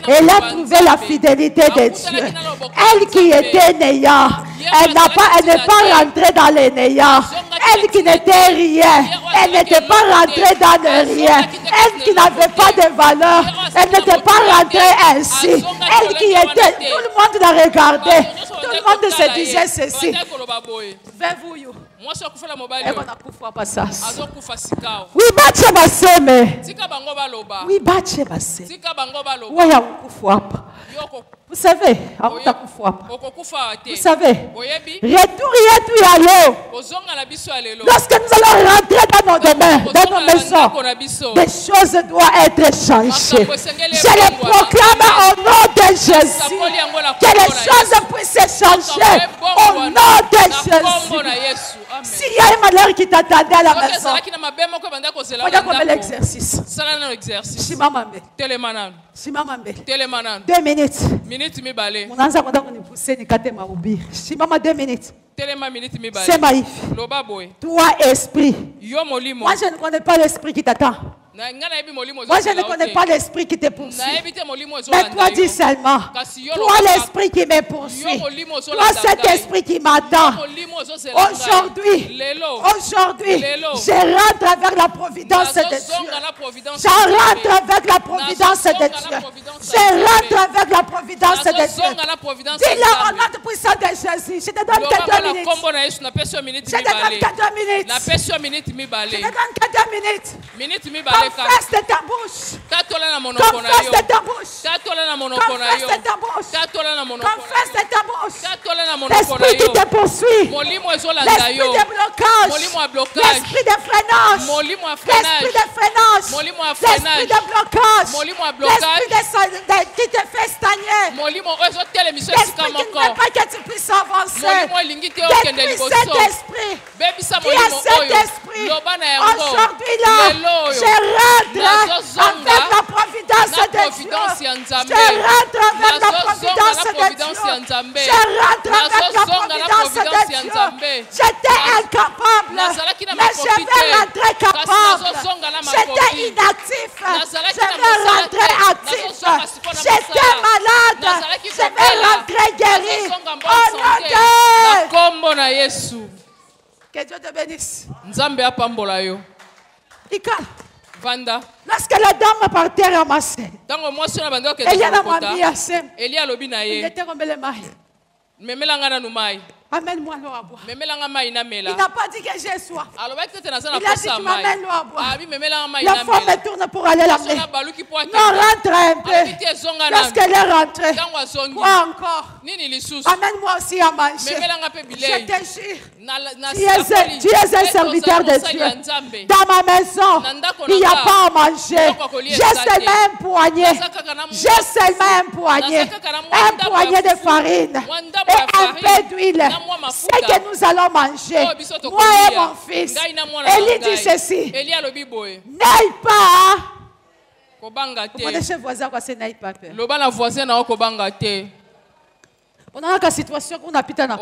Elle a trouvé la fidélité de Dieu. Elle qui était néant, elle n'est pas rentrée dans les néants. Elle qui n'était rien, elle n'était pas rentrée dans le rien. Elle qui n'avait pas de valeur, elle n'était pas rentrée ainsi. Elle qui était, tout le monde la regardait. Tout le monde se disait ceci. Vers-vous, you. Oui, bache baseme. Oui, bache baseme. Waya ukufuapa. Vous savez, vous savez, retour yetu ya leo. Lorsque nous allons rentrer dans nos demeures, dans nos maisons, des choses doivent être changées. Je les proclame au nom de Jésus. Que les choses puissent changer au nom de Jésus. S'il y a un malheur qui t'attendait à la maison, regarde comme l'exercice. Simamambe. 2 minutes. Munaanza kwenda kunipusia nikate mahubiri. Simama 2 minutes. Sema hivi. Toi esprit. Moi je ne connais pas l'esprit qui t'attend. Moi je ne connais pas l'esprit qui te poursuit. Mais toi dis seulement. Toi l'esprit qui me poursuit. Toi cet esprit qui m'attend. Aujourd'hui, je rentre avec la providence de Dieu. Je rentre avec la providence de Dieu. Je rentre avec la providence de Dieu. Dis-le au nom de puissant de Jésus. Je te donne que 2 minutes. Je te donne que 2 minutes. Je te donne que 2 minutes. Confesse de ta bouche. Confesse de ta bouche. Confesse de ta bouche. Confesse de ta bouche. L'esprit qui te poursuit. L'esprit de blocage. L'esprit de freinage. L'esprit de freinage. L'esprit de blocage. L'esprit qui te fait stagner. L'esprit qui ne veut pas que tu puisses avancer. Détruis cet esprit. Qui est cet esprit. Aujourd'hui là, je rentre avec la providence de Dieu. Je rentre avec la providence de Dieu. Je rentre avec la providence de Dieu. J'étais incapable, mais je vais rentrer capable. J'étais inactif, je vais rentrer actif. J'étais malade, je vais rentrer guéri. Au nom de Jésus. Que Dieu te bénisse. Ika. Vanda. Lorsque la dame partait ramasser, il était comme le maïs. Amène-moi l'eau à boire. Il n'a pas dit que j'ai soif. Il a dit tu m'amènes l'eau à boire. La femme me tourne pour aller l'amener. Non, rentre un peu. Lorsqu'elle est rentrée, quoi encore? Amène-moi aussi à manger. Je te jure, tu es un serviteur de Dieu. Dans ma maison, il n'y a pas à manger. J'ai seulement un poignet. J'ai seulement un poignet. Un poignet de farine et un peu d'huile. C'est que nous allons manger, moi et mon fils. Élie dit ceci: n'aille pas. Vous laissez voisin quoi, c'est n'aille pas peur. On a une situation qu'on a pitana.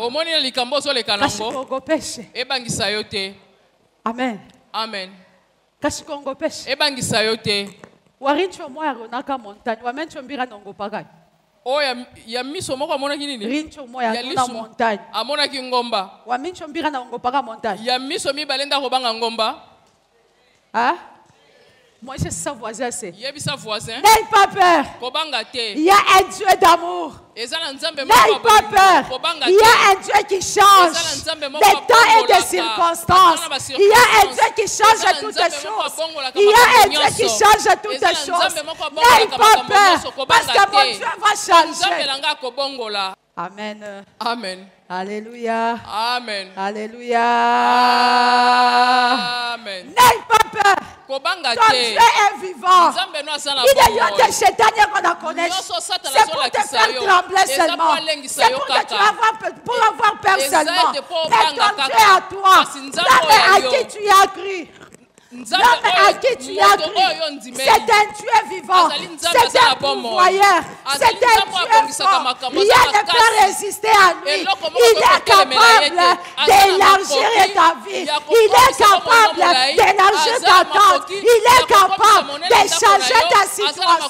Amen. Amen. Kasi Congo pêche. Warincho moya ronaka montagne. Wamencho mbira nongo pagai. Oh ya miso moko amonaki nini? Rincho moya na montagne. Amonaki ngomba. Wa mincho mbira na ngomba montagne. Ya miso mi balenda ko banga ngomba. Ah? Moi je sais voisin c'est. Yebisa voisin. N'aie pas peur. Kobanga te. Il y a un Dieu d'amour. N'aie pas peur. Il y a un Dieu qui change des temps et des circonstances. Il y a un Dieu qui change toutes choses. Il y a un Dieu qui change toutes choses. N'aie pas peur. Parce que mon Dieu va changer. Amen. Amen. Alléluia. Amen. Alléluia. Amen. N'aie pas peur. Ton Dieu est vivant. Il est lieu de Satan qu'on a connu. C'est pour te faire trembler seulement. C'est pour que tu pour avoir peur seulement. Mais ton Dieu est à toi. L'homme à qui tu as cru. L'homme à qui tu as cru, c'est un Dieu vivant, c'est un pourvoyeur, c'est un Dieu fort. Rien ne peut résister à lui. Il est capable d'élargir ta vie. Il est capable d'élargir ta tente. Il est capable de changer ta situation.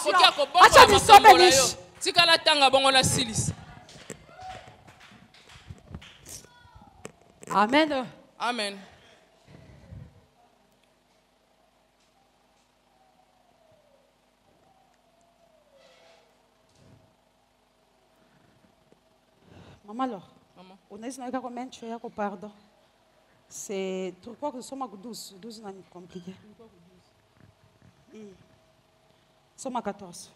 Amen. Amen. Maman alors, on est dans combien de choses pardon. C'est pourquoi nous sommes à 12 n'a compliqué. Nous sommes à 14.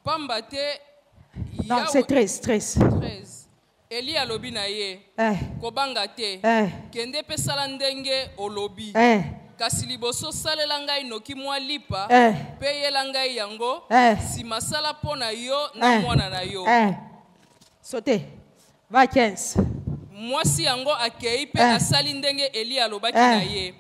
Pambate. Non, c'est 13. Eli alobi na ye kobanga te kende pe sala ndenge olobi kasi liboso salela ngai noki mwa lipa pe yela ngai yango si masala pona yo na mwana na yo sauter va 15 mwasi yango akei pe asali ndenge Eli alobaki na ye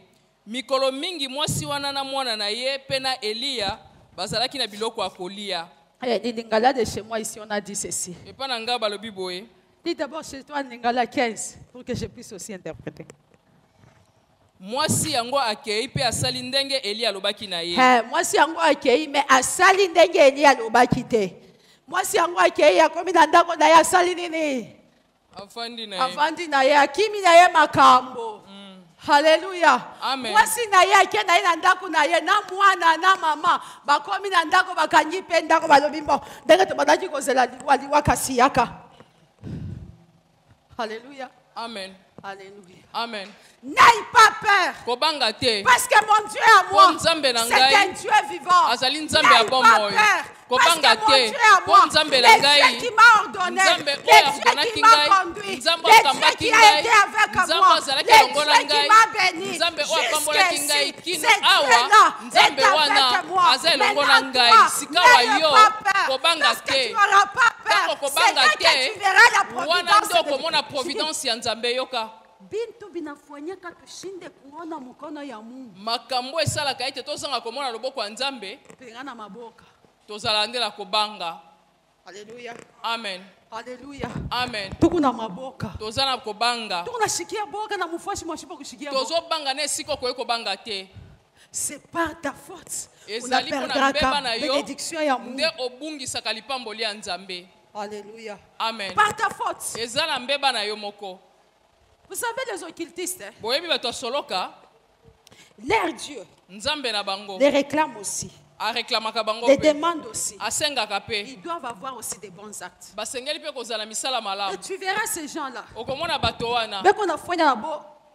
mikolo mingi mwasi wana na mwana na ye pe na Eliya bazalaki na biloko akolia. Lingala de chez moi ici on a dit ceci. Et pas nanga balobi boye. Dis d'abord chez toi Lingala 15 pour que je puisse aussi interpréter. Mwasi yango akei pe asali ndenge Eliya alobaki na ye. Mwasi yango akei mais asali ndenge Eliya alobaki te. Mwasi yango akei akomi na ndako na ye asali nini? Afandi na ye. Afandi na ye akimi na ye makambo. Alléluia. Amen. Voici na ye ke na ye na ndako na ye na mwana na mama bakomi na ndako bakangi pe ndako balobi mbo ndenge to badaki kozela liwa kasi yaka. Alléluia. Amen. Alléluia. Amen. N'aie pas peur. Kobanga te. Parce que mon Dieu à moi, c'est un Dieu vivant. Azali N'aie nzambe ya pas bomoi. peur. Parce Kobanga que mon te. Dieu à moi, Po nzambe les na ngai. dieux qui m'a ordonné, les dieux qui m'a conduit, les dieux qui a été avec moi, les dieux qui m'a béni, jusqu'ici, c'est Dieu-là est avec moi. Maintenant, toi, n'aie pas peur, parce que tu n'auras pas peur. C'est là que tu verras la providence de Dieu. Bintu binafanyika tushinde kuona mkono ya Mungu. Makambo esalaka ete tozanga komona loboko ya Nzambe. Pengana maboka. Tozala ndela kobanga. Alléluia. Amen. Alléluia. Amen. Tukuna maboka. Tozala kobanga. Tukuna shikia boka na mufashi mwashipa kushikia boka. Tozo banga ne siko koye kobanga te. C'est par ta faute. On a perdu la bénédiction ya Mungu. Nde obungisa kalipambo lia Nzambe. Alléluia. Amen. Par ta faute. Ezala mbeba na yo moko. Vous savez les occultistes, leur Dieu les réclame aussi, les demande aussi. Ils doivent avoir aussi des bons actes. Et tu verras ces gens-là. Dès qu'on a fait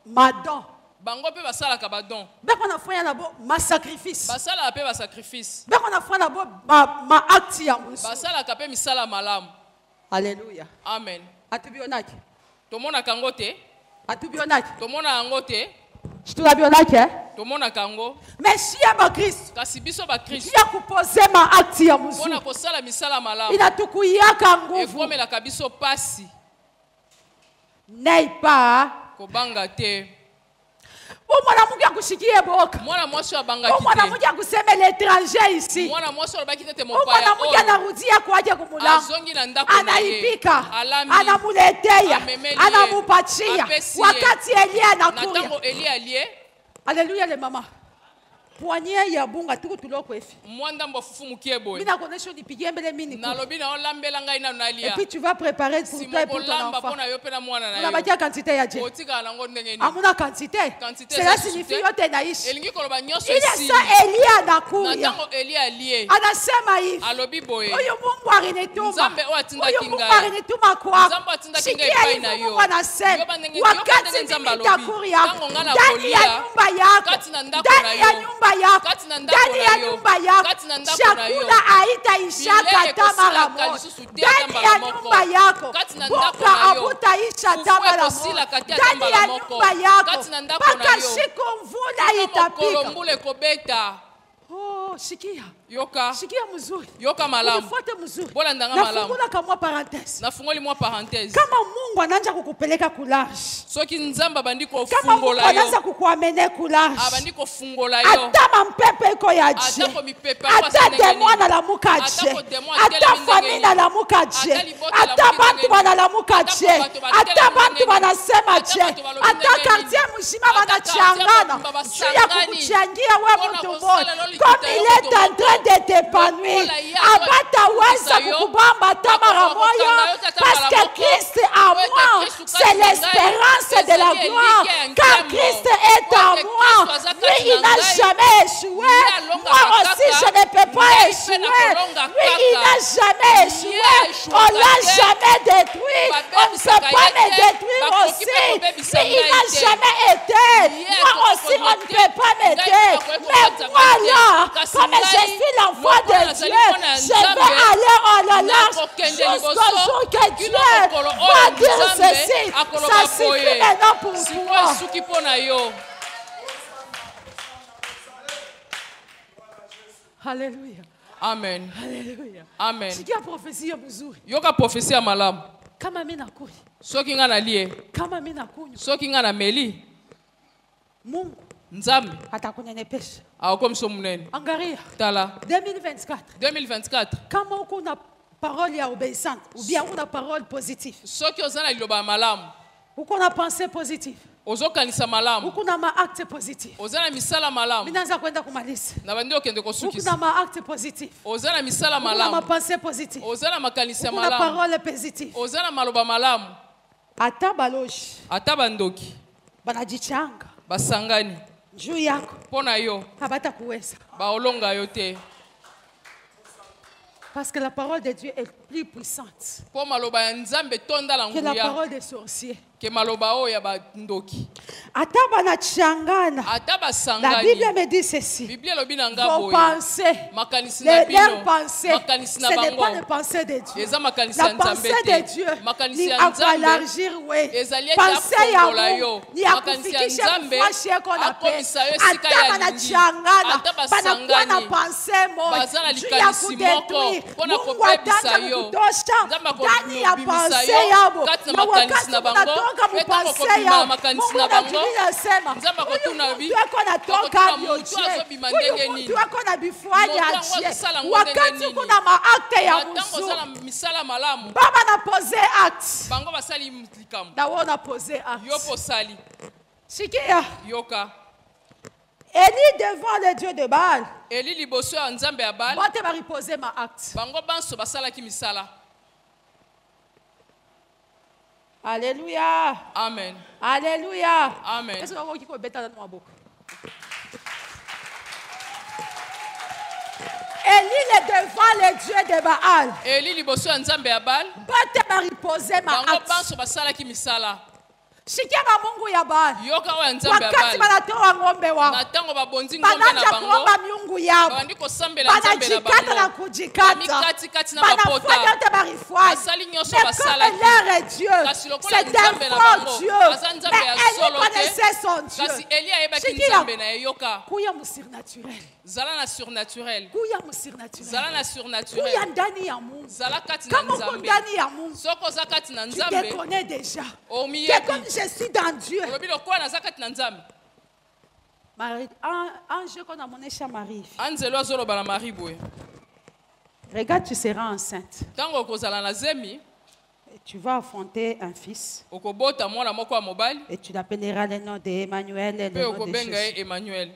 madon, bango pe basalaka badon. Dès qu'on a fait ma sacrifice. Basala pe ba sacrifice. Dès qu'on a fait ma acte ya musu. Basalaka pe misala malam. Alléluia. Amen. Atubionaki. Tomona kangote. Atubionaki. Tomona angote. Tutubionaki. Tomona kango. Mais si ya ba Christ. Kasi biso ba Christ. Ya kuposer ma acte ya musu. Pona kosala misala malam. Inatukuyaka nguvu. Ekomela kabiso pasi. N'aie pas. Kobanga te. Mwana mungi akusikie boka. Mwana mwasi abanga kite. Mwana mungi akuseme l'étranger ici. Mwana mwasi alobaki tete mopaya. Mwana mungi anarudia kwaje kumulanga. Azongi na ndako na ye. Anaipika. Anamuletea. Anamupatia. Wakati Elia anakuja. Na tango Elia alie. Alléluia les mamas. Poignée ya bunga tuku tuloko efi. Mwanda mbofufu mukie boy. Mina konesho nipigie mbele mini. Na lobi na olambela ngai na nalia. Et puis tu vas préparer pour toi et pour ton enfant. Pona yo pena mwana na yo. Unabakia quantité ya je. Otika na ngo ndenge ni. Amuna quantité. Cela signifie yote naishi. Elingi koloba nyonso isi. Il est ça Elia anakuya. Na tango Elia alie. Anasema hivi. Alobi boye. Oyo Mungu alinituma. Nzambe o atinda kinga. Oyo Mungu alinituma kwako. Nzambe atinda kinga epai na yo. Anasema wakati nitakuria ndani ya nyumba yako. Ndani ya nyumba yako. Ndani ya nyumba yako chakula haitaishaka hata mara moja. Ndani ya nyumba yako bunga hakutaisha hata mara moja. Ndani ya nyumba yako mpaka siku mvula itapika. Oh, shikia. Yoka. Shikia mzuri. Yoka malamu. Unifuate mzuri. Bola ndanga malamu. Nafungula kama parenthèse. Nafungoli mwa parenthèse. Kama Mungu anaanza kukupeleka kularge. Soki nzamba bandiko fungola yo. Kama Mungu anaanza kukuamene kularge. Abandiko fungola yo. Ata mampepe iko ya je. Ata demwa na lamuka je. Ata famina na lamuka je. Ata bantu bana lamuka je. Ata bantu banasema je. Ata quartier mzima banachangana. Juu ya kukuchangia wewe mtu mmoja. Comme il est en train de t'épanouir, abataweza kukubamba tamara moya, parce que Christ en moi, c'est l'espérance de la gloire. Car Christ est en moi, lui il n'a jamais échoué, moi aussi je ne peux pas échouer. Lui il n'a jamais échoué, on l'a jamais détruit, on ne peut pas me détruire aussi. Lui il n'a jamais été, moi aussi on ne peut pas m'aider. Mais moi là, comme je suis l'enfant de Dieu, je vais aller en la large jusqu'au jour que Dieu va dire ceci. Ça suffit maintenant pour toi. Alléluia. Amen. Alléluia. Amen. Sikia prophétie mzuri. Yoka prophétie malamu. Kama mimi nakuri. Soki nga nalie. Kama mimi nakunywa. Soki nga na meli. Mungu Nzambe atakunenepesha. Aokomso munene. Angalia. Tala. 2024. Kama uko na parole ya obéissante ou bien una parole positive. Soki ozana liloba malamu. Uko na pensée positive. Ozokanisa malamu. Uko na ma acte positif. Ozana misala malamu. Minaanza kwenda kumaliza. Na bandi okende kosukisa. Uko na ma acte positif. Ozana misala malamu. Uko na ma pensée positive. Ozana makanisa malamu. Uko na parole positive. Ozana maloba malamu. Ata baloji. Ata bandoki. Banajichanga. basangani juu yako pona yo habatakuweza. baolonga yo te. Parce que la parole de Dieu est plus puissante Po maloba ya Nzambe tonda la que la nguya parole des sorciers. ke maloba o ya bandoki. Ata banachangana. Ata La basangani Bible me dit ceci. Biblia lobi na nga Vos boye pensées, makanisi na bino leurs pensées, makanisi na ce n'est bango pas les pensées de Dieu. eza makanisi La ya Nzambe pensée de te Dieu makanisi ni ya Nzambe akualargir we. ezali ete Pensée ya akongola yo Mungu ni makanisi ya akufikisha Nzambe kufashi yako na pe. akomisa yo esika Ata ya lingi banachangana, ata banakuwa na basangani pensée baza na moja juu ya likanisi moko kudetruire. mpona Mungu kopebisa atanja yo kukutosha Nzambe ndani ya akobimisa pensée yo yabo. kati na Na makanisi wakati na bango unatoka mu etango pensée kobima na yao, makanisi Mungu na bango anatumia sema, Nzambe huyu akotuna bi mtu ako natoka akotuna bioje, mutu azobima huyu ndenge nini mtu ako na bifwali Moto ya yango je. azosala yango Wakati ndenge nini? kuna maakte ya batango mzuri, osala misala malamu baba na pose acte, bango basali likambo na wewe na pose yo acte. mpo osali Sikia, yoka Élie devant le Dieu de Baal, eli liboso ya Nzambe ya Bala bote bari poser ma acte. bango banso basalaki misala. Alléluia. Amen. Alléluia. Amen. Est-ce que vous avez bêta dans moi beaucoup? Élie est devant le Dieu de Baal. eli liboso ya Nzambe ya Bala Bote bari poser ma bango acte. banso basalaki misala. Sikia ba Mungu ya Baal. yoka oyo ya Nzambe ya Wakati Bala banatoa ng'ombe wao, na ntango babonzi ngombe na bananja bango kuomba miungu yao, babandi kosambela Nzambe na banajikata na bango kujikata, bamikatikati na banafanya bapota yote barifwani. basali nyonso Mais comme basalaki leur est Dieu, kasi lokola c'est un Nzambe na faux bango Dieu. aza Nzambe Mais ya Élie solo te connaissait son Dieu. kasi Eli ayebaki Sikia. Nzambe na ye. Yoka Kuya mu surnaturel. zala na surnaturel Kuya mu surnaturel. zala na Kuya surnaturel ndani ya Mungu. zala kati na Kama uko Nzambe ndani ya Mungu, soko oza kati na tu te Nzambe connais déjà. Que omiyebi comme je suis dans Dieu. olobi lokola naza kati na Nzambe. Marie, ange qu'on a mon écha Marie. anzelo azoloba na Marie boye Regarde, tu seras enceinte. ntango okozala na zemi Et tu vas affronter un fils. okobota mwana moko ya mobali Et tu l'appelleras le nom d'Emmanuel et mpe le nom de okobenga Jésus. ye Emmanuel.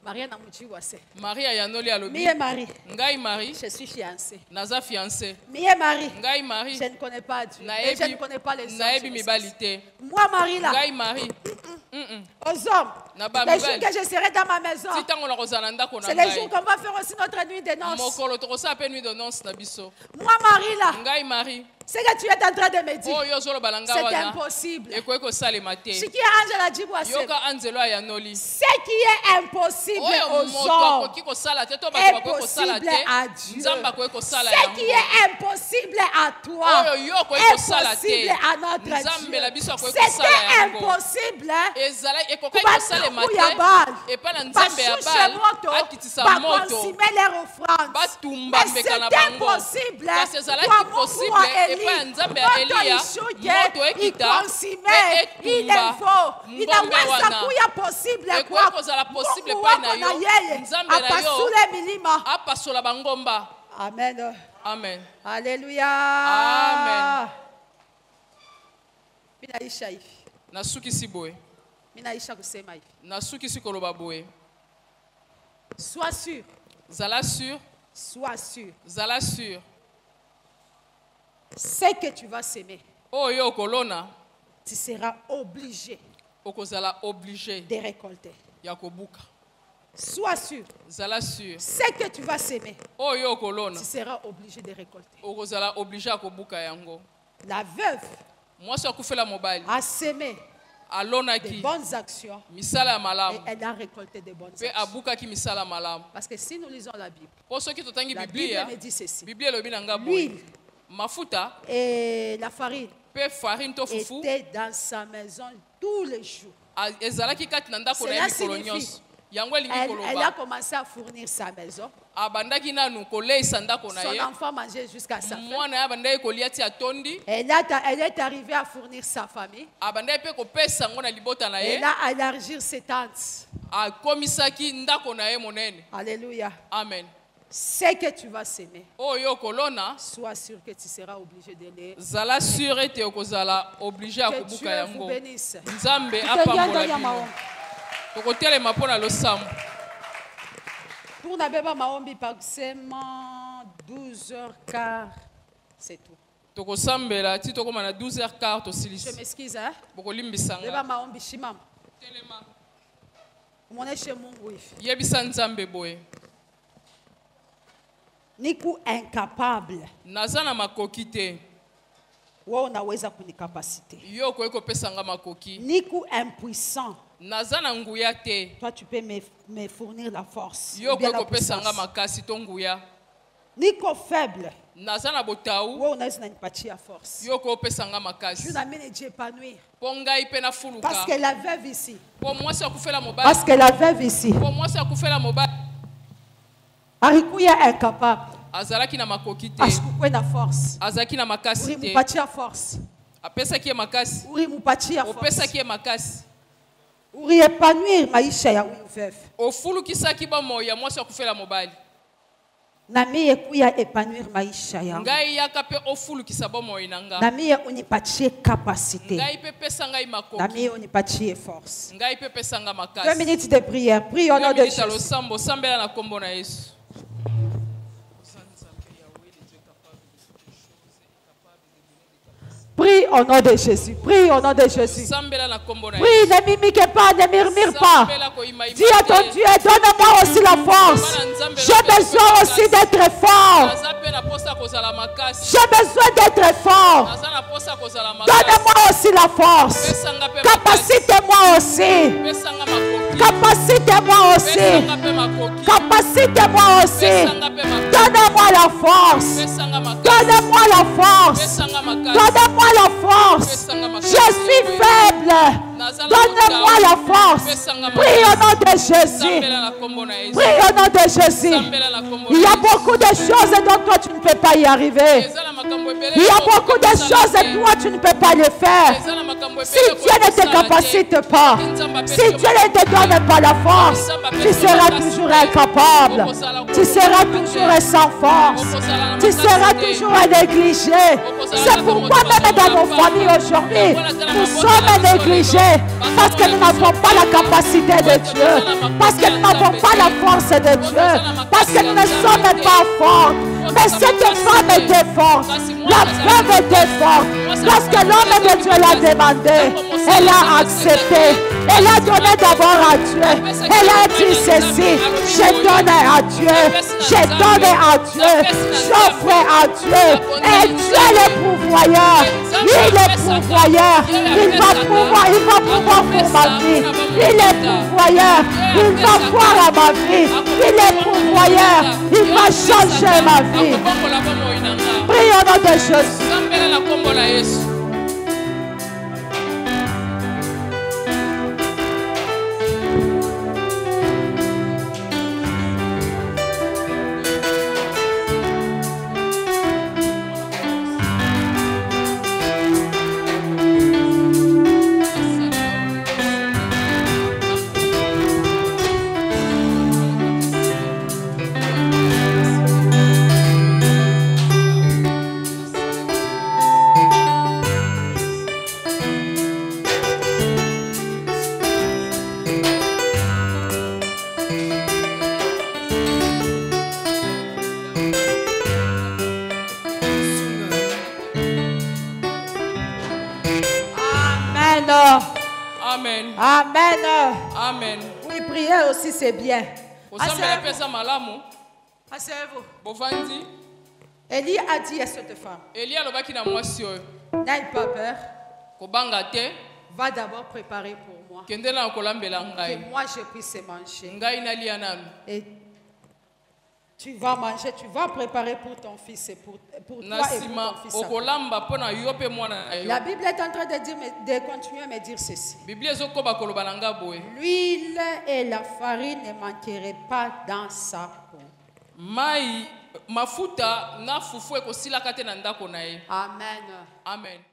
Marie n'a mouti wase. Marie ayanoli alobi Mie Marie, ngai Marie je suis fiancée. naza fiancé Mie Marie, ngai Marie je ne connais pas Dieu. Et je ne connais pas les nayebi hommes. mibali te Moi, Marie, là, ngai Marie aux hommes, na ba les jours mibali que je serai dans ma maison, ti ntango nakozala na ndako na c'est les jours ngai qu'on va faire aussi notre nuit de noces. mokolo tokosala mpe nuit de nonce na biso. Moi, Marie, là, ngai Marie ce que tu es en train de me dire, oyo ozoloba na nga c'est wana impossible. ekoki kosalema te. Ce qui est Angela Djibouasse, yoka anzelo ayanoli ce qui est impossible oyo aux moto hommes akoki kosala te to bato est bakoki kosala possible te à Dieu. nzambe akoki kosala Ce yango qui est impossible à toi oyo yo akoki est kosala te possible à notre nzambe Dieu. na biso akoki kosala C'était yango impossible. ezala ekoki Kuba kosalema ntango ya te Baal, epai na nzambe ya bashushe Bala moto, akitisa moto bakonsime leur offrande. batumba Mais mbeka na c'était bango impossible kasi ezalaki kwa Mungu possible wa epai ya Eli. nzambe ya Moto Eliya ishuke, moto ekita ikonsime, mpe il etumba est faux. ngombe Inaweza wana kuya possible ekoki kwa kozala possible Mungu epai na wako na yo yeye nzambe na yo apasule milima. apasola bangomba. Amen. Amen. Alléluia. Amen. Minaisha hivi. nasukisi boye Minaisha kusema hivi. nasukisi koloba boye Sois sûr. zala sûr Sois sûr. zala sûr Ce que tu vas s'aimer, oyo okolona tu seras obligé okozala obligé de récolter. ya kobuka. Sois sûr. zala sûr Ce que tu vas s'aimer, oyo okolona tu seras obligé de récolter. okozala obligé ya kobuka yango. La veuve mwasi akufela mobali a semé de alonaki bonnes actions misala ya et malamu elle a récolté de bonnes mpe actions. abukaki misala malamu. Parce que si nous lisons la Bible, mpo soki totangi la Bible biblia me dit ceci. biblia elobi na nga boye L'huile mafuta et la farine mpe farine to fufu étaient dans sa maison tous les jours. ezalaki kati na ndako na ye Cela mikolo signifie, nyonso yango elingi Elle a koloba commencé à fournir sa maison. abandaki nanu koleisa ndako na Son ye enfant mangeait jusqu'à sa fin. mwana ye abandaki kolia ti atondi Elle est arrivée à fournir sa famille. abandaki mpe kopesa yango na libota na ye Elle a élargi ses tentes. akomisaki ndako na ye monene. Alléluia. Amen. Ce que tu vas s'aimer, oyo okolona sois sûr que tu seras obligé de les. zala sur ete okozala oblige ya Que kobuka Dieu vous yango bénisse. nzambe Tutengia ndani apambola ya bino maombi. tokotelema mpo na losambo. Pour nabeba maombi par seulement 12h15, c'est tout. tokosambela ti tokóma na 12h15 Je tosilisi m'excuse, hein? Beba bokolimbisanga maombi shimam. Mon chez Mungu hivi. Yebisa nzambe boye. Niku incapable. Nazana makoki te. Wewe unaweza kunikapasite. Yo koeko pesanga makoki. Niku impuissant. Nazana nguya te. Toi tu peux me fournir la force. Yo koeko pesanga makasi to nguya. Niko faible. Nazana botau. Wewe unaweza kunipatia force. Yo koeko pesanga makasi. Je n'amène Dieu épanouir. Ponga ipena fuluka. Parce que la veuve ici. Pour moi c'est kufela mobile. Parce que la veuve ici. Pour moi c'est kufela mobile. Arikuya incapable. Azalaki na makoki te. Asikuwe na force. Azaki na makasi te. Uri mupatia force. Apesa kie makasi. Uri mupatia force. Opesa kie makasi. Uri épanouir maisha ya huyu veuve. Ofulu kisaki ba moya mwasi akufela mobile. Na mie kuya épanouir maisha yangu. Ngai yakape ofulu kisaba moya nanga. Na mie unipatie capacité. Ngai pe pesa ngai makoki. Na mie unipatie force. Ngai pe pesa nga makasi. 2 minutes de prière. Prie au nom de Jésus. Lo sambo sambela na kombo na Yesu. Prie au nom de Jésus. Prie au nom de Jésus. Prie, ne mimique pas, ne murmure pas. Dis à ton Dieu, donne-moi aussi la force. J'ai besoin aussi d'être fort. J'ai besoin d'être fort. Donne-moi aussi la force. Capacite-moi aussi. Capacite-moi aussi. Capacite-moi aussi. Donne-moi la force. Donne-moi la force. Donne-moi la force. Je suis faible. Donne-moi la force. Prie au nom de Jésus. Prie au nom de Jésus. Il y a beaucoup de choses dont toi tu ne peux pas y arriver. Il y a beaucoup de choses et toi tu ne peux pas le faire. Si Dieu ne te capacite pas, si Dieu ne te donne pas la force, tu seras toujours incapable. Tu seras toujours sans force. Tu seras toujours négligé. C'est pourquoi même dans nos familles aujourd'hui, nous sommes négligés. Parce que nous n'avons pas la capacité de Dieu. Parce que nous n'avons pas la force de Dieu. Parce que nous ne sommes pas forts. Mais cette femme était forte. La veuve était forte. Lorsque l'homme de Dieu l'a demandé, elle a accepté. Elle a donné d'abord à Dieu. Elle a dit ceci: je donne à Dieu. Je donne à Dieu. J'offre à Dieu. Et Dieu est le pourvoyeur. Il est pourvoyeur. Il va pouvoir pour ma vie. Il est pourvoyeur. Il va voir à ma vie. Il est pourvoyeur. Il va changer ma vie. Prie au nom de Jésus. Amen. Amen. Amen. Oui, prier aussi c'est bien. Asseyez-vous. Élie a dit à cette femme: n'aie pas peur. Va d'abord préparer pour moi. Que moi je puisse manger. Et tu vas manger, tu vas préparer pour ton fils et pour toi et pour ton fils. La Bible est en train de continuer à me dire ceci: l'huile et la farine ne manqueraient pas dans sa peau. Mafuta na fufu ekosila kate na ndako na ye. Amen. Amen.